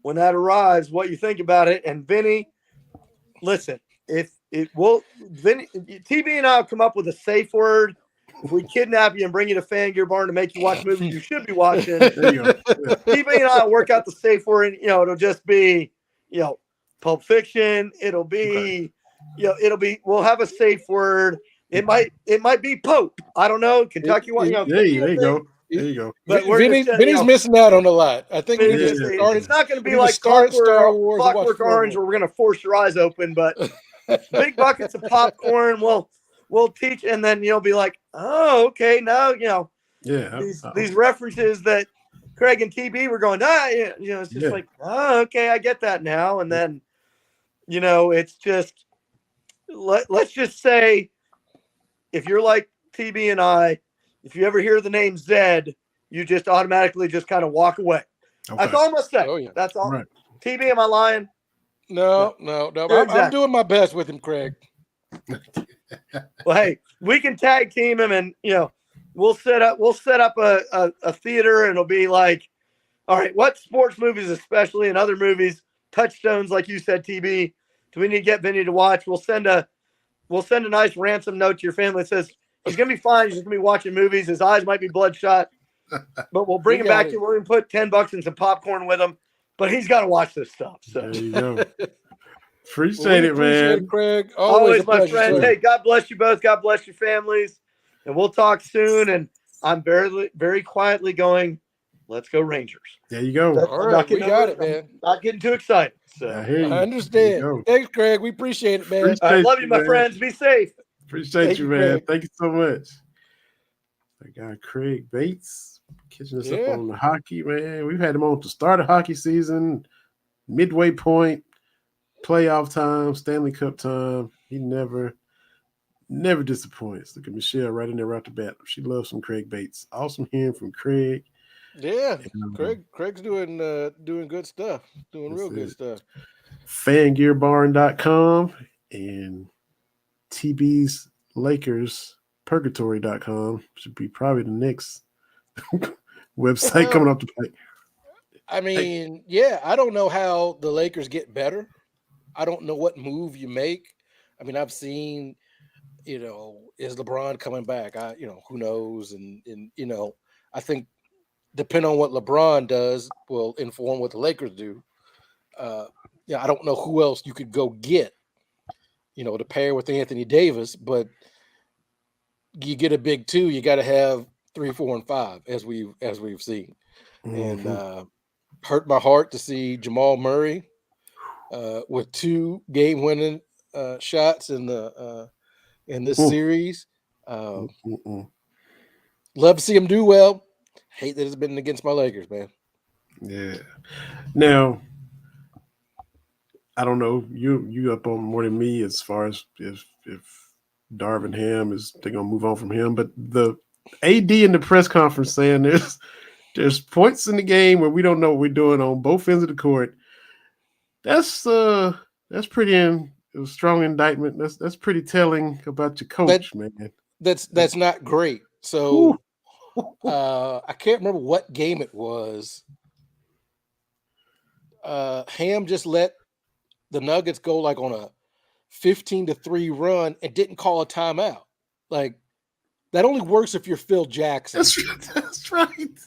when that arrives what you think about it. And Vinny, listen, if it will, Vinny, TB and I will come up with a safe word. If we kidnap you and bring you to Fan Gear Barn to make you watch movies you should be watching, there you go. TB and I will work out the safe word. It'll just be, Pulp Fiction. It'll be, we'll have a safe word. It might be Pope. I don't know. Kentucky one. There you go. There you go. But Vinny's missing out on a lot. I think it's not going to be like Star Wars, Clockwork Orange, where we're going to force your eyes open. But big buckets of popcorn. We'll teach, and then you'll be like, oh, okay, now these references that Craig and TB were going, it's just like, oh, okay, I get that now. And then, it's just let's just say, if you're like TB and I, if you ever hear the name Zed, you just automatically just kind of walk away. Okay. That's all I'm gonna say. Oh, yeah. That's all. Right. TB, am I lying? No. I'm doing my best with him, Craig. Well, hey, we can tag team him, and we'll set up a theater, and it'll be like, all right, what sports movies, especially and other movies, touchstones, like you said, TB, do we need to get Vinny to watch? We'll send a nice ransom note to your family that says he's gonna be fine. He's just gonna be watching movies. His eyes might be bloodshot, but we'll bring him back to. We're gonna put $10 and some popcorn with him, but he's got to watch this stuff. So there you go. Appreciate it, man. Craig. Always my friend. Hey, God bless you both. God bless your families. And we'll talk soon. And I'm very, very quietly going, let's go Rangers. There you go. All right, we got it, man. Not getting too excited. So I understand. Thanks, Craig. We appreciate it, man. I love you, my friends. Be safe. Appreciate you, man. Thank you so much. I got Craig Bates catching us up on the hockey, man. We've had him on to start of hockey season, midway point, playoff time, Stanley Cup time. He never disappoints. Look at Michelle right in there right off the bat. She loves some Craig Bates. Awesome hearing from Craig. Yeah, Craig's doing good stuff. Doing real good stuff. Fangearbarn.com and TB's Lakers Purgatory.com should be probably the next website coming up to play. I mean, I don't know how the Lakers get better. I don't know what move you make. I mean, I've seen, is LeBron coming back? Who knows? And I think depending on what LeBron does will inform what the Lakers do. I don't know who else you could go get, to pair with Anthony Davis, but you get a big two, you got to have 3, 4, and 5 as we've seen. Mm-hmm. And hurt my heart to see Jamal Murray with 2 game-winning shots in this series. Love to see him do well. Hate that it's been against my Lakers, man. Yeah. Now, I don't know. You up on more than me as far as if Darvin Ham they're gonna move on from him. But the AD in the press conference saying there's points in the game where we don't know what we're doing on both ends of the court. That's pretty a strong indictment. That's pretty telling about your coach, man. That's not great. So I can't remember what game it was. Ham just let the Nuggets go like on a 15-3 run and didn't call a timeout. Like that only works if you're Phil Jackson. That's right.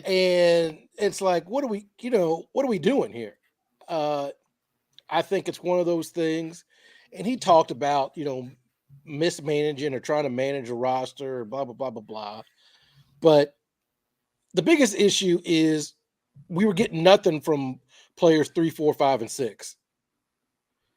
And it's like, what are we doing here? I think it's one of those things. And he talked about, mismanaging or trying to manage a roster or blah, blah, blah, blah, blah. But the biggest issue is we were getting nothing from players 3, 4, 5, and 6.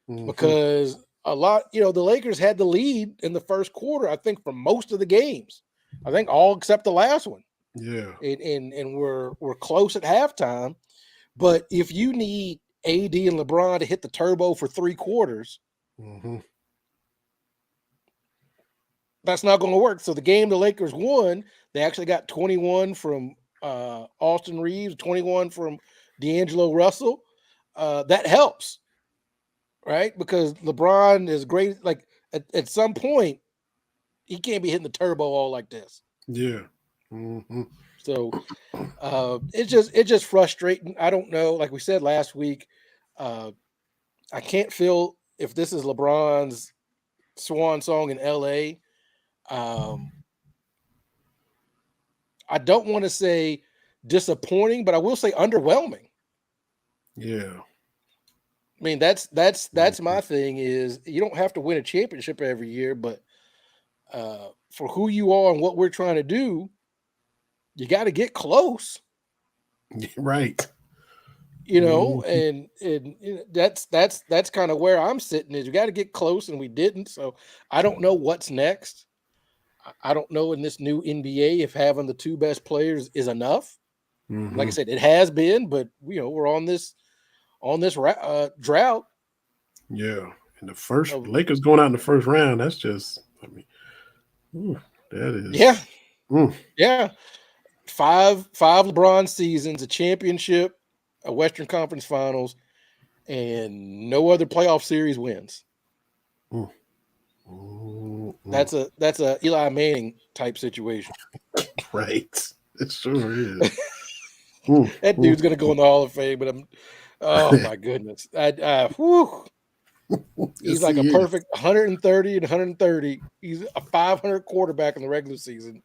Mm-hmm. Because a lot, the Lakers had the lead in the first quarter, I think, for most of the games. I think all except the last one. Yeah. And we're close at halftime. But if you need AD and LeBron to hit the turbo for 3 quarters, that's not going to work. So the game the Lakers won, they actually got 21 from Austin Reeves, 21 from D'Angelo Russell. That helps, right? Because LeBron is great. Like at some point, he can't be hitting the turbo all like this. Yeah. So it's just frustrating. I don't know. Like we said last week, I can't feel if this is LeBron's swan song in LA. I don't want to say disappointing, but I will say underwhelming. Yeah. I mean, that's my thing is you don't have to win a championship every year, but for who you are and what we're trying to do, you got to get close. Right. You know, and that's kind of where I'm sitting is you got to get close, and we didn't. So I don't know what's next. I don't know in this new NBA if having the 2 best players is enough. Like I said, it has been, but we're on this drought. Yeah, and the Lakers going out in the first round. That's just, I mean, that is yeah. 5 LeBron seasons, a championship, a Western Conference Finals, and no other playoff series wins. That's a Eli Manning type situation. Right. It sure is. That dude's gonna go in the Hall of Fame, but oh my goodness. He's like a perfect 130 and 130. He's a 500 quarterback in the regular season.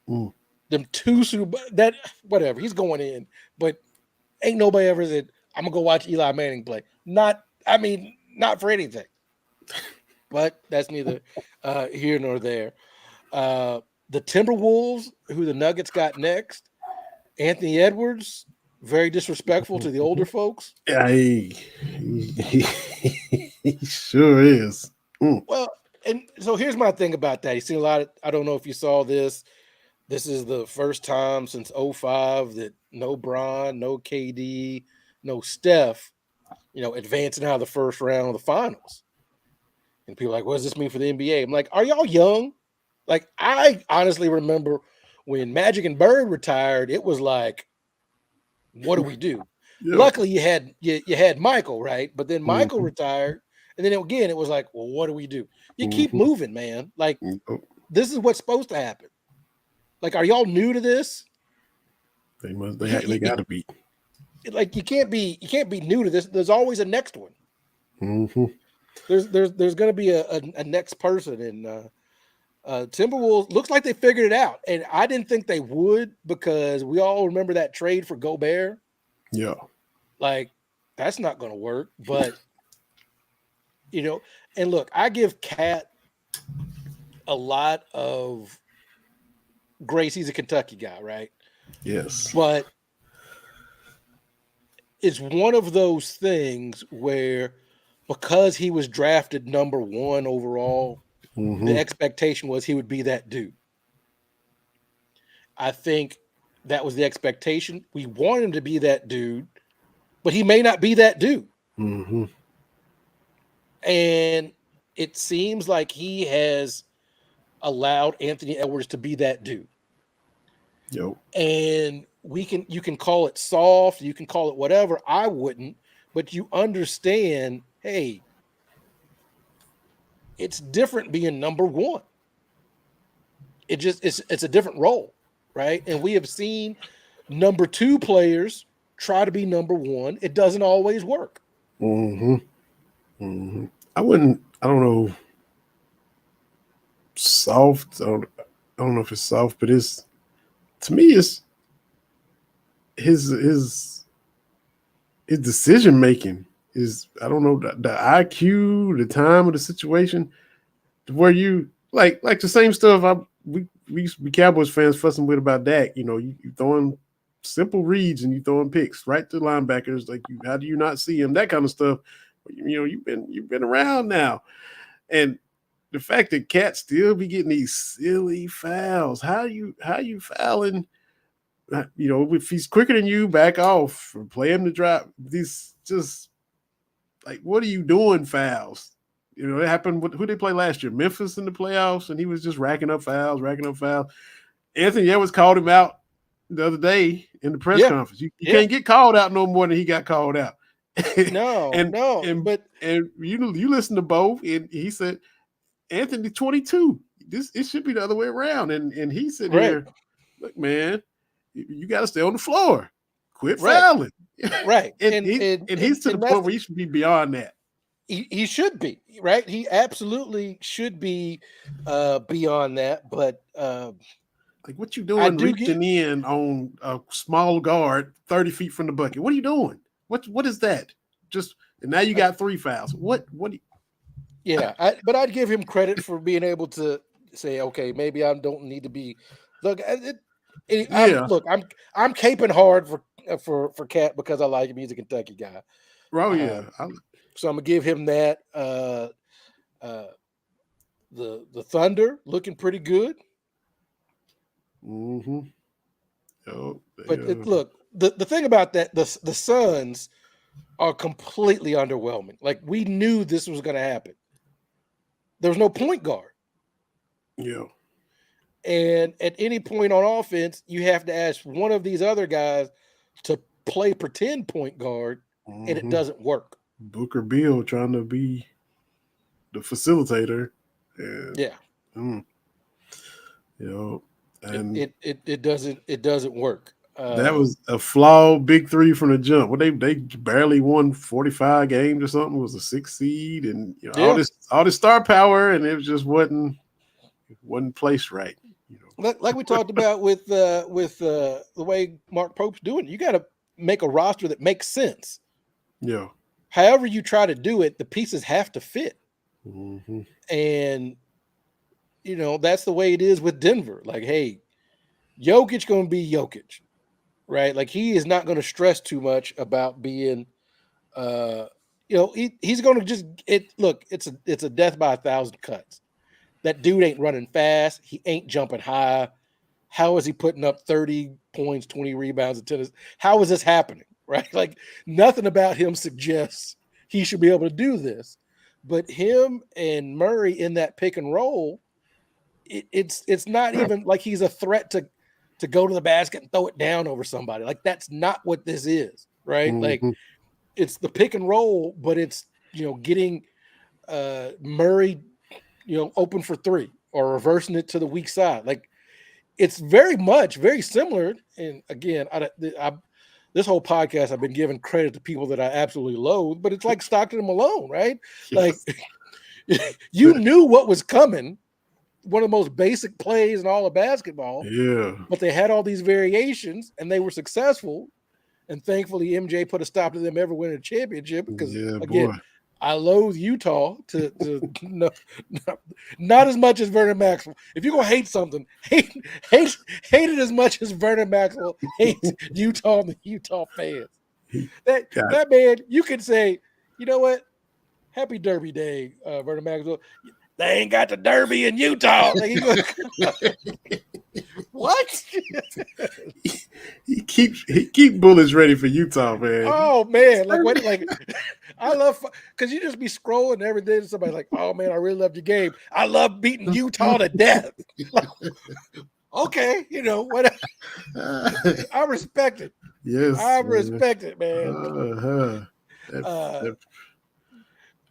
Them 2 that whatever, he's going in, but ain't nobody ever said, I'm gonna go watch Eli Manning play. Not for anything. But that's neither here nor there. The Timberwolves, who the Nuggets got next, Anthony Edwards, very disrespectful to the older folks. Yeah, he sure is. Well, and so here's my thing about that. You've seen a lot of, I don't know if you saw this. This is the first time since 2005 that no Bron, no KD, no Steph, advancing out of the first round of the finals. And people are like, what does this mean for the NBA? I'm like, are y'all young? Like, I honestly remember when Magic and Bird retired, it was like, what do we do? Yeah. Luckily, you had Michael, right? But then Michael retired, and then it was like, well, what do we do? You keep moving, man. Like, this is what's supposed to happen. Like, are y'all new to this? They got to be. Like, you can't be new to this. There's always a next one. There's going to be a next person, and Timberwolves looks like they figured it out, and I didn't think they would because we all remember that trade for Gobert. Yeah, like that's not going to work. But and look, I give Cat a lot of grace. He's a Kentucky guy, right? Yes, but it's one of those things where because he was drafted number 1 overall, the expectation was he would be that dude. I think that was the expectation. We want him to be that dude, but he may not be that dude. And it seems like he has allowed Anthony Edwards to be that dude. Yep. And you can call it soft, you can call it whatever. I wouldn't, but you understand, hey, it's different being number 1. It's a different role, right? And we have seen number 2 players try to be number 1. It doesn't always work. I don't know. Soft. I don't know if it's soft, but to me, it's his decision making is, I don't know, the IQ, the time of the situation, where you like the same stuff we Cowboys fans fussing with about Dak. You throwing simple reads and you throwing picks right to linebackers. Like, how do you not see him? That kind of stuff. You've been around now, and the fact that Cat still be getting these silly fouls. How you fouling if he's quicker than you, back off or play him to drop. These just like, what are you doing? Fouls. It happened. Who they play last year? Memphis in the playoffs, and he was just racking up fouls. Anthony Edwards called him out the other day in the press conference. You can't get called out no more than he got called out. But you listen to both, and he said Anthony 22. It should be the other way around, and he said here, look, man, you got to stay on the floor. Quit fouling. Right. and he's to the point where he should be beyond that. He should be, right? He absolutely should be beyond that. But like, what you doing reaching in on a small guard 30 feet from the bucket? What are you doing? What is that? And now you got 3 fouls. What do you... But I'd give him credit for being able to say, okay, maybe I don't need to be. Look, I'm caping hard for Cat because I like him. He's a Kentucky guy. Oh yeah. So I'm gonna give him that. The Thunder looking pretty good. Mm-hmm. Oh, but look, the thing about that, the Suns are completely underwhelming. Like, we knew this was going to happen. There was no point guard. Yeah. And at any point on offense, you have to ask one of these other guys to play pretend point guard, and it doesn't work. Booker Beal trying to be the facilitator. And, and it doesn't work. That was a flawed big three from the jump. Well, they barely won 45 games or something. It was a 6 seed, and all this star power, and it just wasn't placed right. Like we talked about with the way Mark Pope's doing, you got to make a roster that makes sense. Yeah. However you try to do it, the pieces have to fit. Mm-hmm. And that's the way it is with Denver. Like, hey, Jokic going to be Jokic, right? Like, he is not going to stress too much about being, he's going to just it's a death by 1,000 cuts. That dude ain't running fast. He ain't jumping high. How is he putting up 30 points, 20 rebounds, and 10? How is this happening, right? Like, nothing about him suggests he should be able to do this. But him and Murray in that pick and roll, it's not even like he's a threat to go to the basket and throw it down over somebody. Like, that's not what this is, right? Mm-hmm. Like, it's the pick and roll, but it's getting Murray open for 3 or reversing it to the weak side. Like, it's very similar. And again, this whole podcast, I've been giving credit to people that I absolutely loathe, but it's like Stockton and Malone, right? Yes. Like, you knew what was coming. One of the most basic plays in all of basketball. Yeah. But they had all these variations and they were successful. And thankfully, MJ put a stop to them ever winning a championship because, again, I loathe Utah to not as much as Vernon Maxwell. If you're gonna hate something, hate it as much as Vernon Maxwell hates Utah and the Utah fans. That man, you can say, you know what? Happy Derby Day, Vernon Maxwell. They ain't got the Derby in Utah. What? he keep bullets ready for Utah, man. Oh man, like I love because you just be scrolling every day and somebody's like, oh man, I really loved your game. I love beating Utah to death. Okay, whatever. I respect it. Yes, I respect it, man.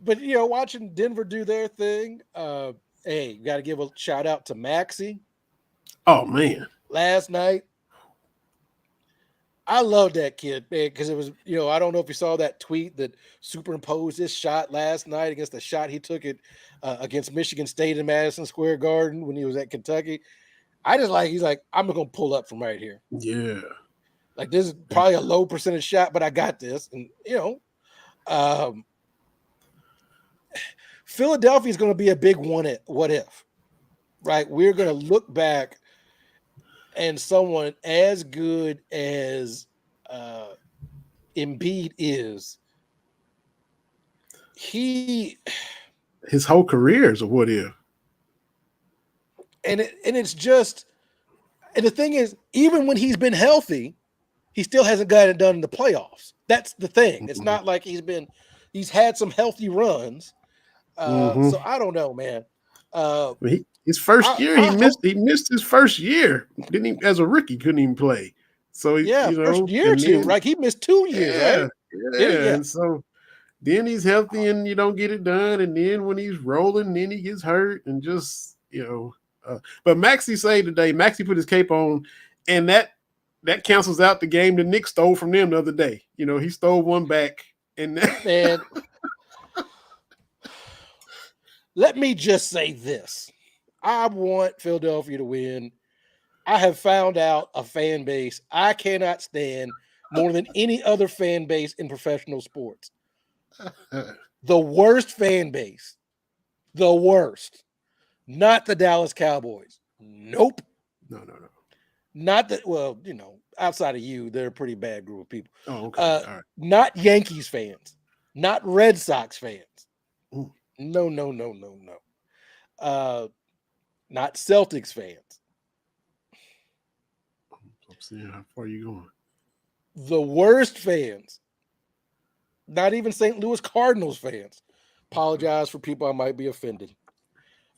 But watching Denver do their thing, hey, you got to give a shout out to Maxey. Oh man, last night, I love that kid, man, because it was, I don't know if you saw that tweet that superimposed this shot last night against the shot he took against Michigan State in Madison Square Garden when he was at Kentucky. He's like, I'm gonna pull up from right here. Yeah, like this is probably a low percentage shot, but I got this, and Philadelphia is going to be a big what if, right? We're going to look back and someone as good as Embiid is, his whole career is a what if. And it's just, And the thing is, even when he's been healthy, he still hasn't got it done in the playoffs. That's the thing. It's not like he's had some healthy runs. So I don't know, man. His first year, he missed his first year. Didn't he? As a rookie, couldn't even play. So first year or two, right? He missed 2 years, right? Yeah. And so then he's healthy and you don't get it done. And then when he's rolling, then he gets hurt and just, but Maxey saved today. Maxey put his cape on, and that cancels out the game the Knicks stole from them the other day. He stole one back. And man, let me just say this. I want Philadelphia to win. I have found out a fan base I cannot stand more than any other fan base in professional sports. The worst fan base. The worst. Not the Dallas Cowboys. Nope. No. Not that, well, outside of you, they're a pretty bad group of people. Oh, okay. All right. Not Yankees fans. Not Red Sox fans. Ooh. No. Not Celtics fans. I'm seeing how far you going. The worst fans. Not even St. Louis Cardinals fans. Apologize for people I might be offended.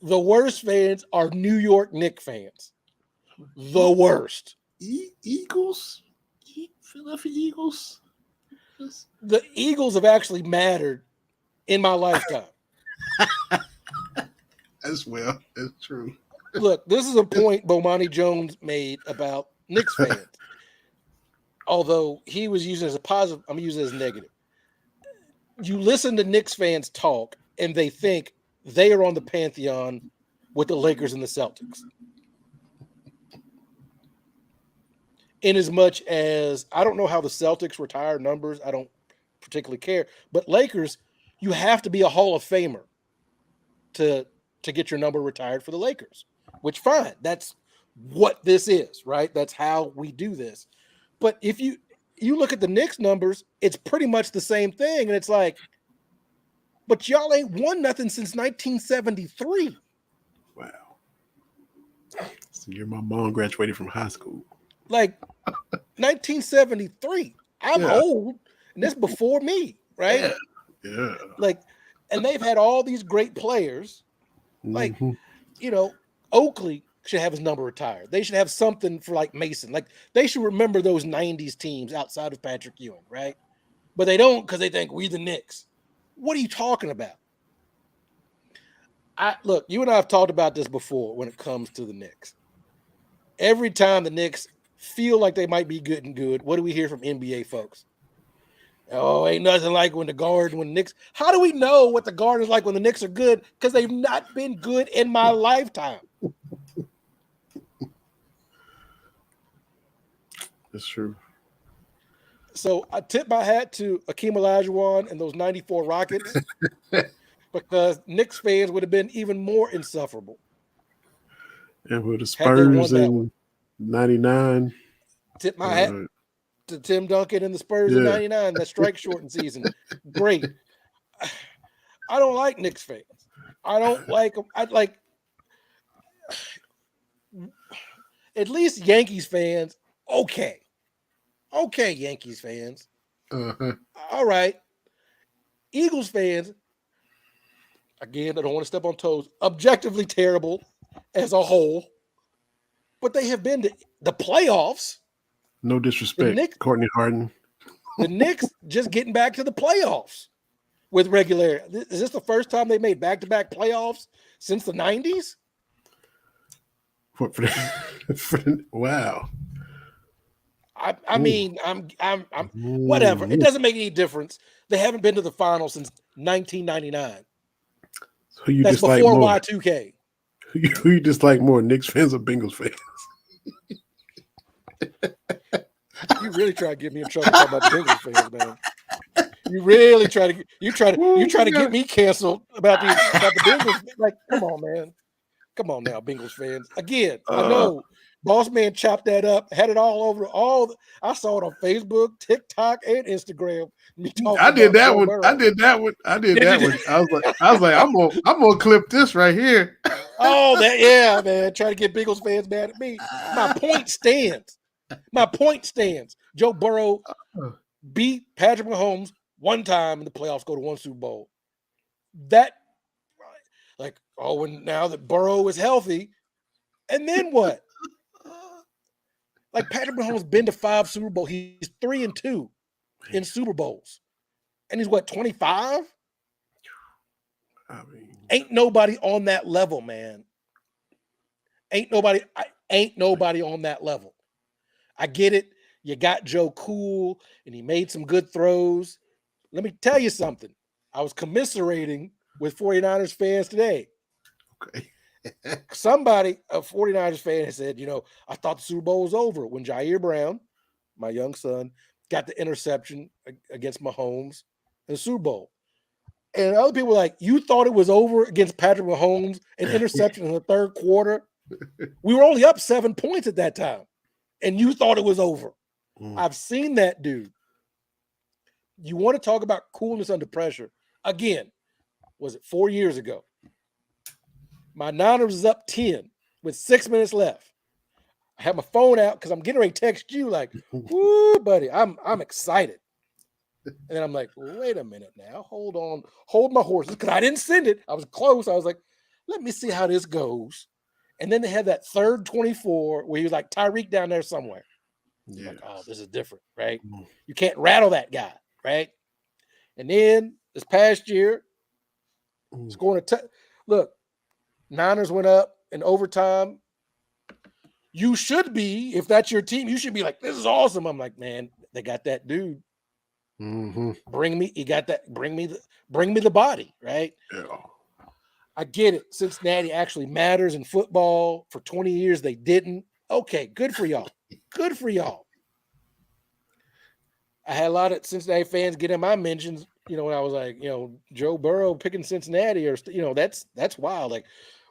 The worst fans are New York Knicks fans. The worst. Eagles? Philadelphia Eagles? The Eagles have actually mattered in my lifetime. As well. That's true. Look, this is a point Bomani Jones made about Knicks fans. Although he was using it as a positive, I'm using it as negative. You listen to Knicks fans talk, and they think they are on the pantheon with the Lakers and the Celtics. In as much as I don't know how the Celtics retire numbers, I don't particularly care. But Lakers, you have to be a Hall of Famer to get your number retired for the Lakers, which fine. That's what this is, right? That's how we do this. But if you look at the Knicks numbers, it's pretty much the same thing. And it's like, but y'all ain't won nothing since 1973. Wow. So your mom graduated from high school. Like 1973. I'm old, and that's before me, right? Yeah. Like, and they've had all these great players. Like, Oakley should have his number retired. They should have something for like Mason. Like, they should remember those 90s teams outside of Patrick Ewing, right? But they don't because they think we the Knicks. What are you talking about? Look, you and I have talked about this before when it comes to the Knicks. Every time the Knicks feel like they might be good, what do we hear from NBA folks? Oh, ain't nothing like when the Knicks. How do we know what the Garden is like when the Knicks are good? Because they've not been good in my lifetime. That's true. So I tip my hat to Akeem Olajuwon and those 94 Rockets because Knicks fans would have been even more insufferable. And with the Spurs in 99. Tip my hat to Tim Duncan and the Spurs in 99, that strike shortened season. Great. I don't like Knicks fans. I don't like them. I like at least Yankees fans. Okay, Yankees fans. All right. Eagles fans, again, I don't want to step on toes, objectively terrible as a whole, but they have been to the playoffs. No disrespect, Courtney Harden. The Knicks just getting back to the playoffs with regularity. Is this the first time they made back-to-back playoffs since the 90s? Wow. I mean, I'm whatever. It doesn't make any difference. They haven't been to the finals since 1999. So that's before Y2K. Who you dislike more, Knicks fans or Bengals fans? You really try to get me in trouble talking about Bengals fans, man. You really try to get me canceled about the Bengals. Like, come on, man. Come on now, Bengals fans. Again, I know Boss Man chopped that up, had it all over. I saw it on Facebook, TikTok, and Instagram. I did that one. I was like, I'm gonna clip this right here. Oh, yeah, man. Try to get Bengals fans mad at me. My point stands. Joe Burrow beat Patrick Mahomes one time in the playoffs, go to one Super Bowl. That, like, now that Burrow is healthy, and then what? Like, Patrick Mahomes been to 5 Super Bowls. He's 3-2 in Super Bowls. And he's what, 25? I mean, ain't nobody on that level, man. Ain't nobody on that level. I get it. You got Joe Cool, and he made some good throws. Let me tell you something. I was commiserating with 49ers fans today. okay. Somebody, a 49ers fan, said, I thought the Super Bowl was over when Jair Brown, my young son, got the interception against Mahomes in the Super Bowl. And other people were like, you thought it was over against Patrick Mahomes, an interception in the third quarter? We were only up 7 points at that time, and you thought it was over. I've seen that dude. You want to talk about coolness under pressure? Again, was it 4 years ago? My Niners was up 10 with 6 minutes left. I have my phone out because I'm getting ready to text you like, woo, buddy, I'm excited. And then I'm like, wait a minute now. Hold on. Hold my horses. Because I didn't send it. I was close. I was like, let me see how this goes. And then they had that third 24 where he was like Tyreek down there somewhere. Yeah. Like, oh, this is different, right? You can't rattle that guy, right? And then this past year, scoring look, Niners went up in overtime. You should be, if that's your team, you should be like, this is awesome. I'm like, man, they got that dude. Bring me the body, right? Yeah. I get it. Cincinnati actually matters in football. For 20 years, they didn't. Okay, good for y'all. Good for y'all. I had a lot of Cincinnati fans get in my mentions, when I was like, Joe Burrow picking Cincinnati, or, that's wild. Like,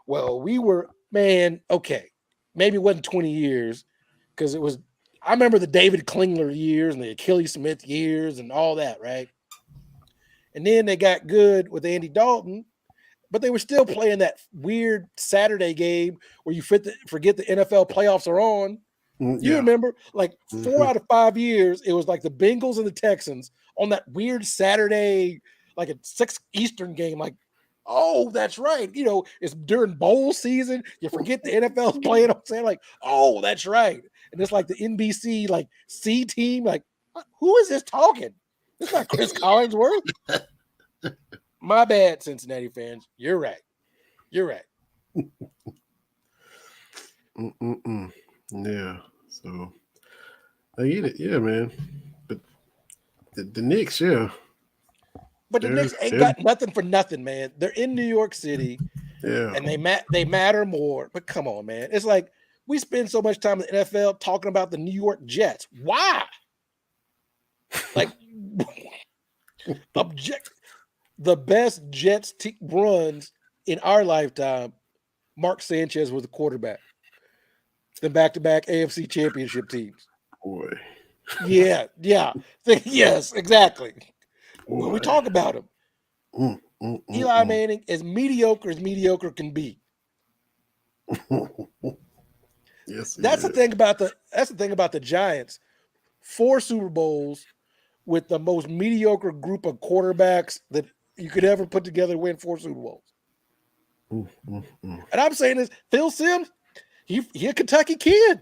well, we were, man, okay. Maybe it wasn't 20 years because I remember the David Klingler years and the Achilles Smith years and all that, right? And then they got good with Andy Dalton, but they were still playing that weird Saturday game where you forget the NFL playoffs are on. You remember, like 4 out of 5 years, it was like the Bengals and the Texans on that weird Saturday, like a 6 Eastern game. Like, oh, that's right. It's during bowl season. You forget the NFL's playing. I'm saying, like, oh, that's right. And it's like the NBC, like, C team. Like, who is this talking? It's not Chris Collinsworth. My bad, Cincinnati fans. You're right. Yeah. So I get it. Yeah, man. But the Knicks, yeah. But the Knicks ain't got nothing for nothing, man. They're in New York City. Yeah. And they matter more. But come on, man. It's like we spend so much time in the NFL talking about the New York Jets. Why? Like, the best Jets runs in our lifetime, Mark Sanchez was the quarterback. The back-to-back AFC championship teams. Boy. Yeah. Yes, exactly. When we talk about him, Eli Manning as mediocre can be. Yes, that's the thing about the Giants. 4 Super Bowls with the most mediocre group of quarterbacks that you could ever put together to win 4 Super Bowls. And I'm saying this, Phil Simms, he a Kentucky kid.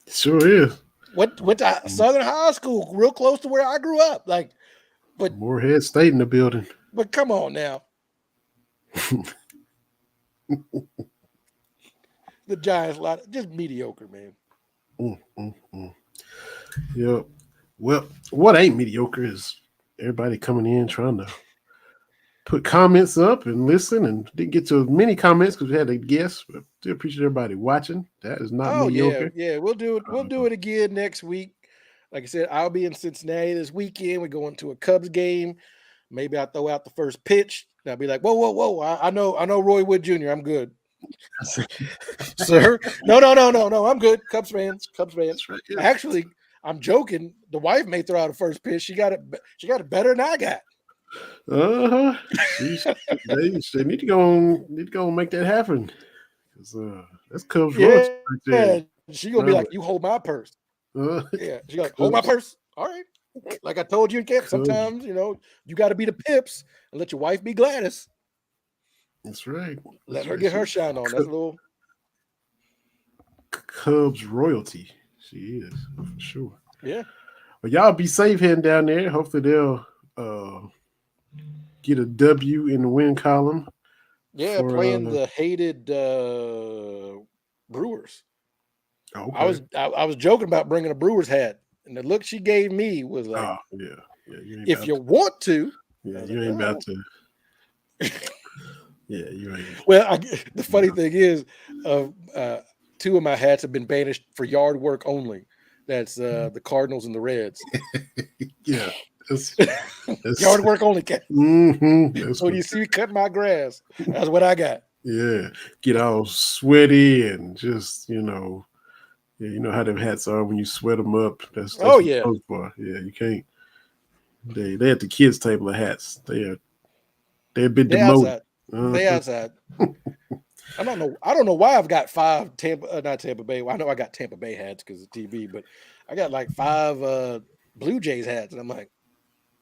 Sure is. Went to Southern High School, real close to where I grew up. Like, but Moorhead State in the building. But come on now. The Giants, just mediocre, man. Yeah. Well, what ain't mediocre is everybody coming in trying to put comments up and listen, and didn't get to as many comments because we had a guest, but still appreciate everybody watching. That is not mediocre. Yeah, we'll do it. We'll do it again next week. Like I said, I'll be in Cincinnati this weekend. We're going to a Cubs game. Maybe I'll throw out the first pitch. And I'll be like, whoa. I know Roy Wood Jr. I'm good. Sir? No. I'm good. Cubs fans. Right, yeah. Actually, I'm joking. The wife may throw out a first pitch. She got it better than I got. They need to go and make that happen. Because that's Cubs royalty right there. She gonna be like, you hold my purse. Yeah, she like, hold my purse. All right. Like I told you in camp, sometimes you got to be the Pips and let your wife be Gladys. That's right. Let her get her shine on. That's a little Cubs royalty. She is for sure. Yeah. Well, y'all be safe heading down there. Hopefully they'll get a W in the win column. Yeah, playing the hated Brewers. Okay. I was joking about bringing a Brewers hat, and the look she gave me was like, if you want to. Yeah, you ain't about to. Yeah, you ain't. Well, the funny thing is, two of my hats have been banished for yard work only. That's the Cardinals and the Reds. Yeah. That's yard work only. Mm-hmm. So you see me cut my grass. That's what I got. Yeah. Get all sweaty and just, you know how them hats are when you sweat them up. That's oh, yeah. Yeah, you can't. They at the kids' table of hats. They've been demoted. They outside. I don't know why I've got 5 not Tampa Bay. Well, I know I got Tampa Bay hats because of TV, but I got like 5 Blue Jays hats, and I'm like,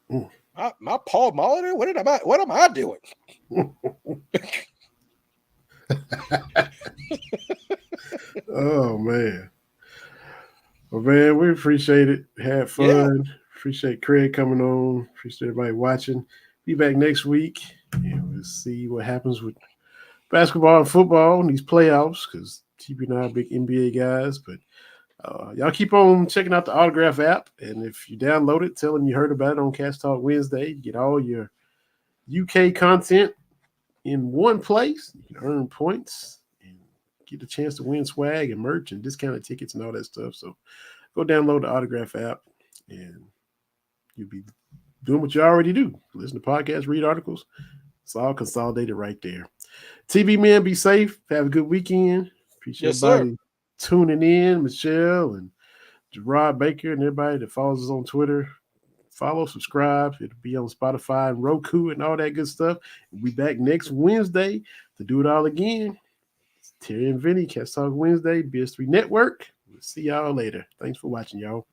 my Paul Molitor. What am I doing? Oh man. Well, man, we appreciate it. Had fun. Yeah. Appreciate Craig coming on. Appreciate everybody watching. Be back next week, and we'll see what happens with basketball and football in these playoffs, because TB and I are big NBA guys. But y'all keep on checking out the Autograph app, and if you download it, tell them you heard about it on Cast Talk Wednesday. You get all your UK content in one place. You can earn points and get a chance to win swag and merch and discounted tickets and all that stuff. So go download the Autograph app, and you'll be doing what you already do. Listen to podcasts, read articles. It's all consolidated right there. TV men, be safe. Have a good weekend. Appreciate everybody tuning in. Michelle and Gerard Baker and everybody that follows us on Twitter. Follow, subscribe. It'll be on Spotify and Roku and all that good stuff. We'll be back next Wednesday to do it all again. It's Terry and Vinny, Cast Talk Wednesday, BS3 Network. We'll see y'all later. Thanks for watching, y'all.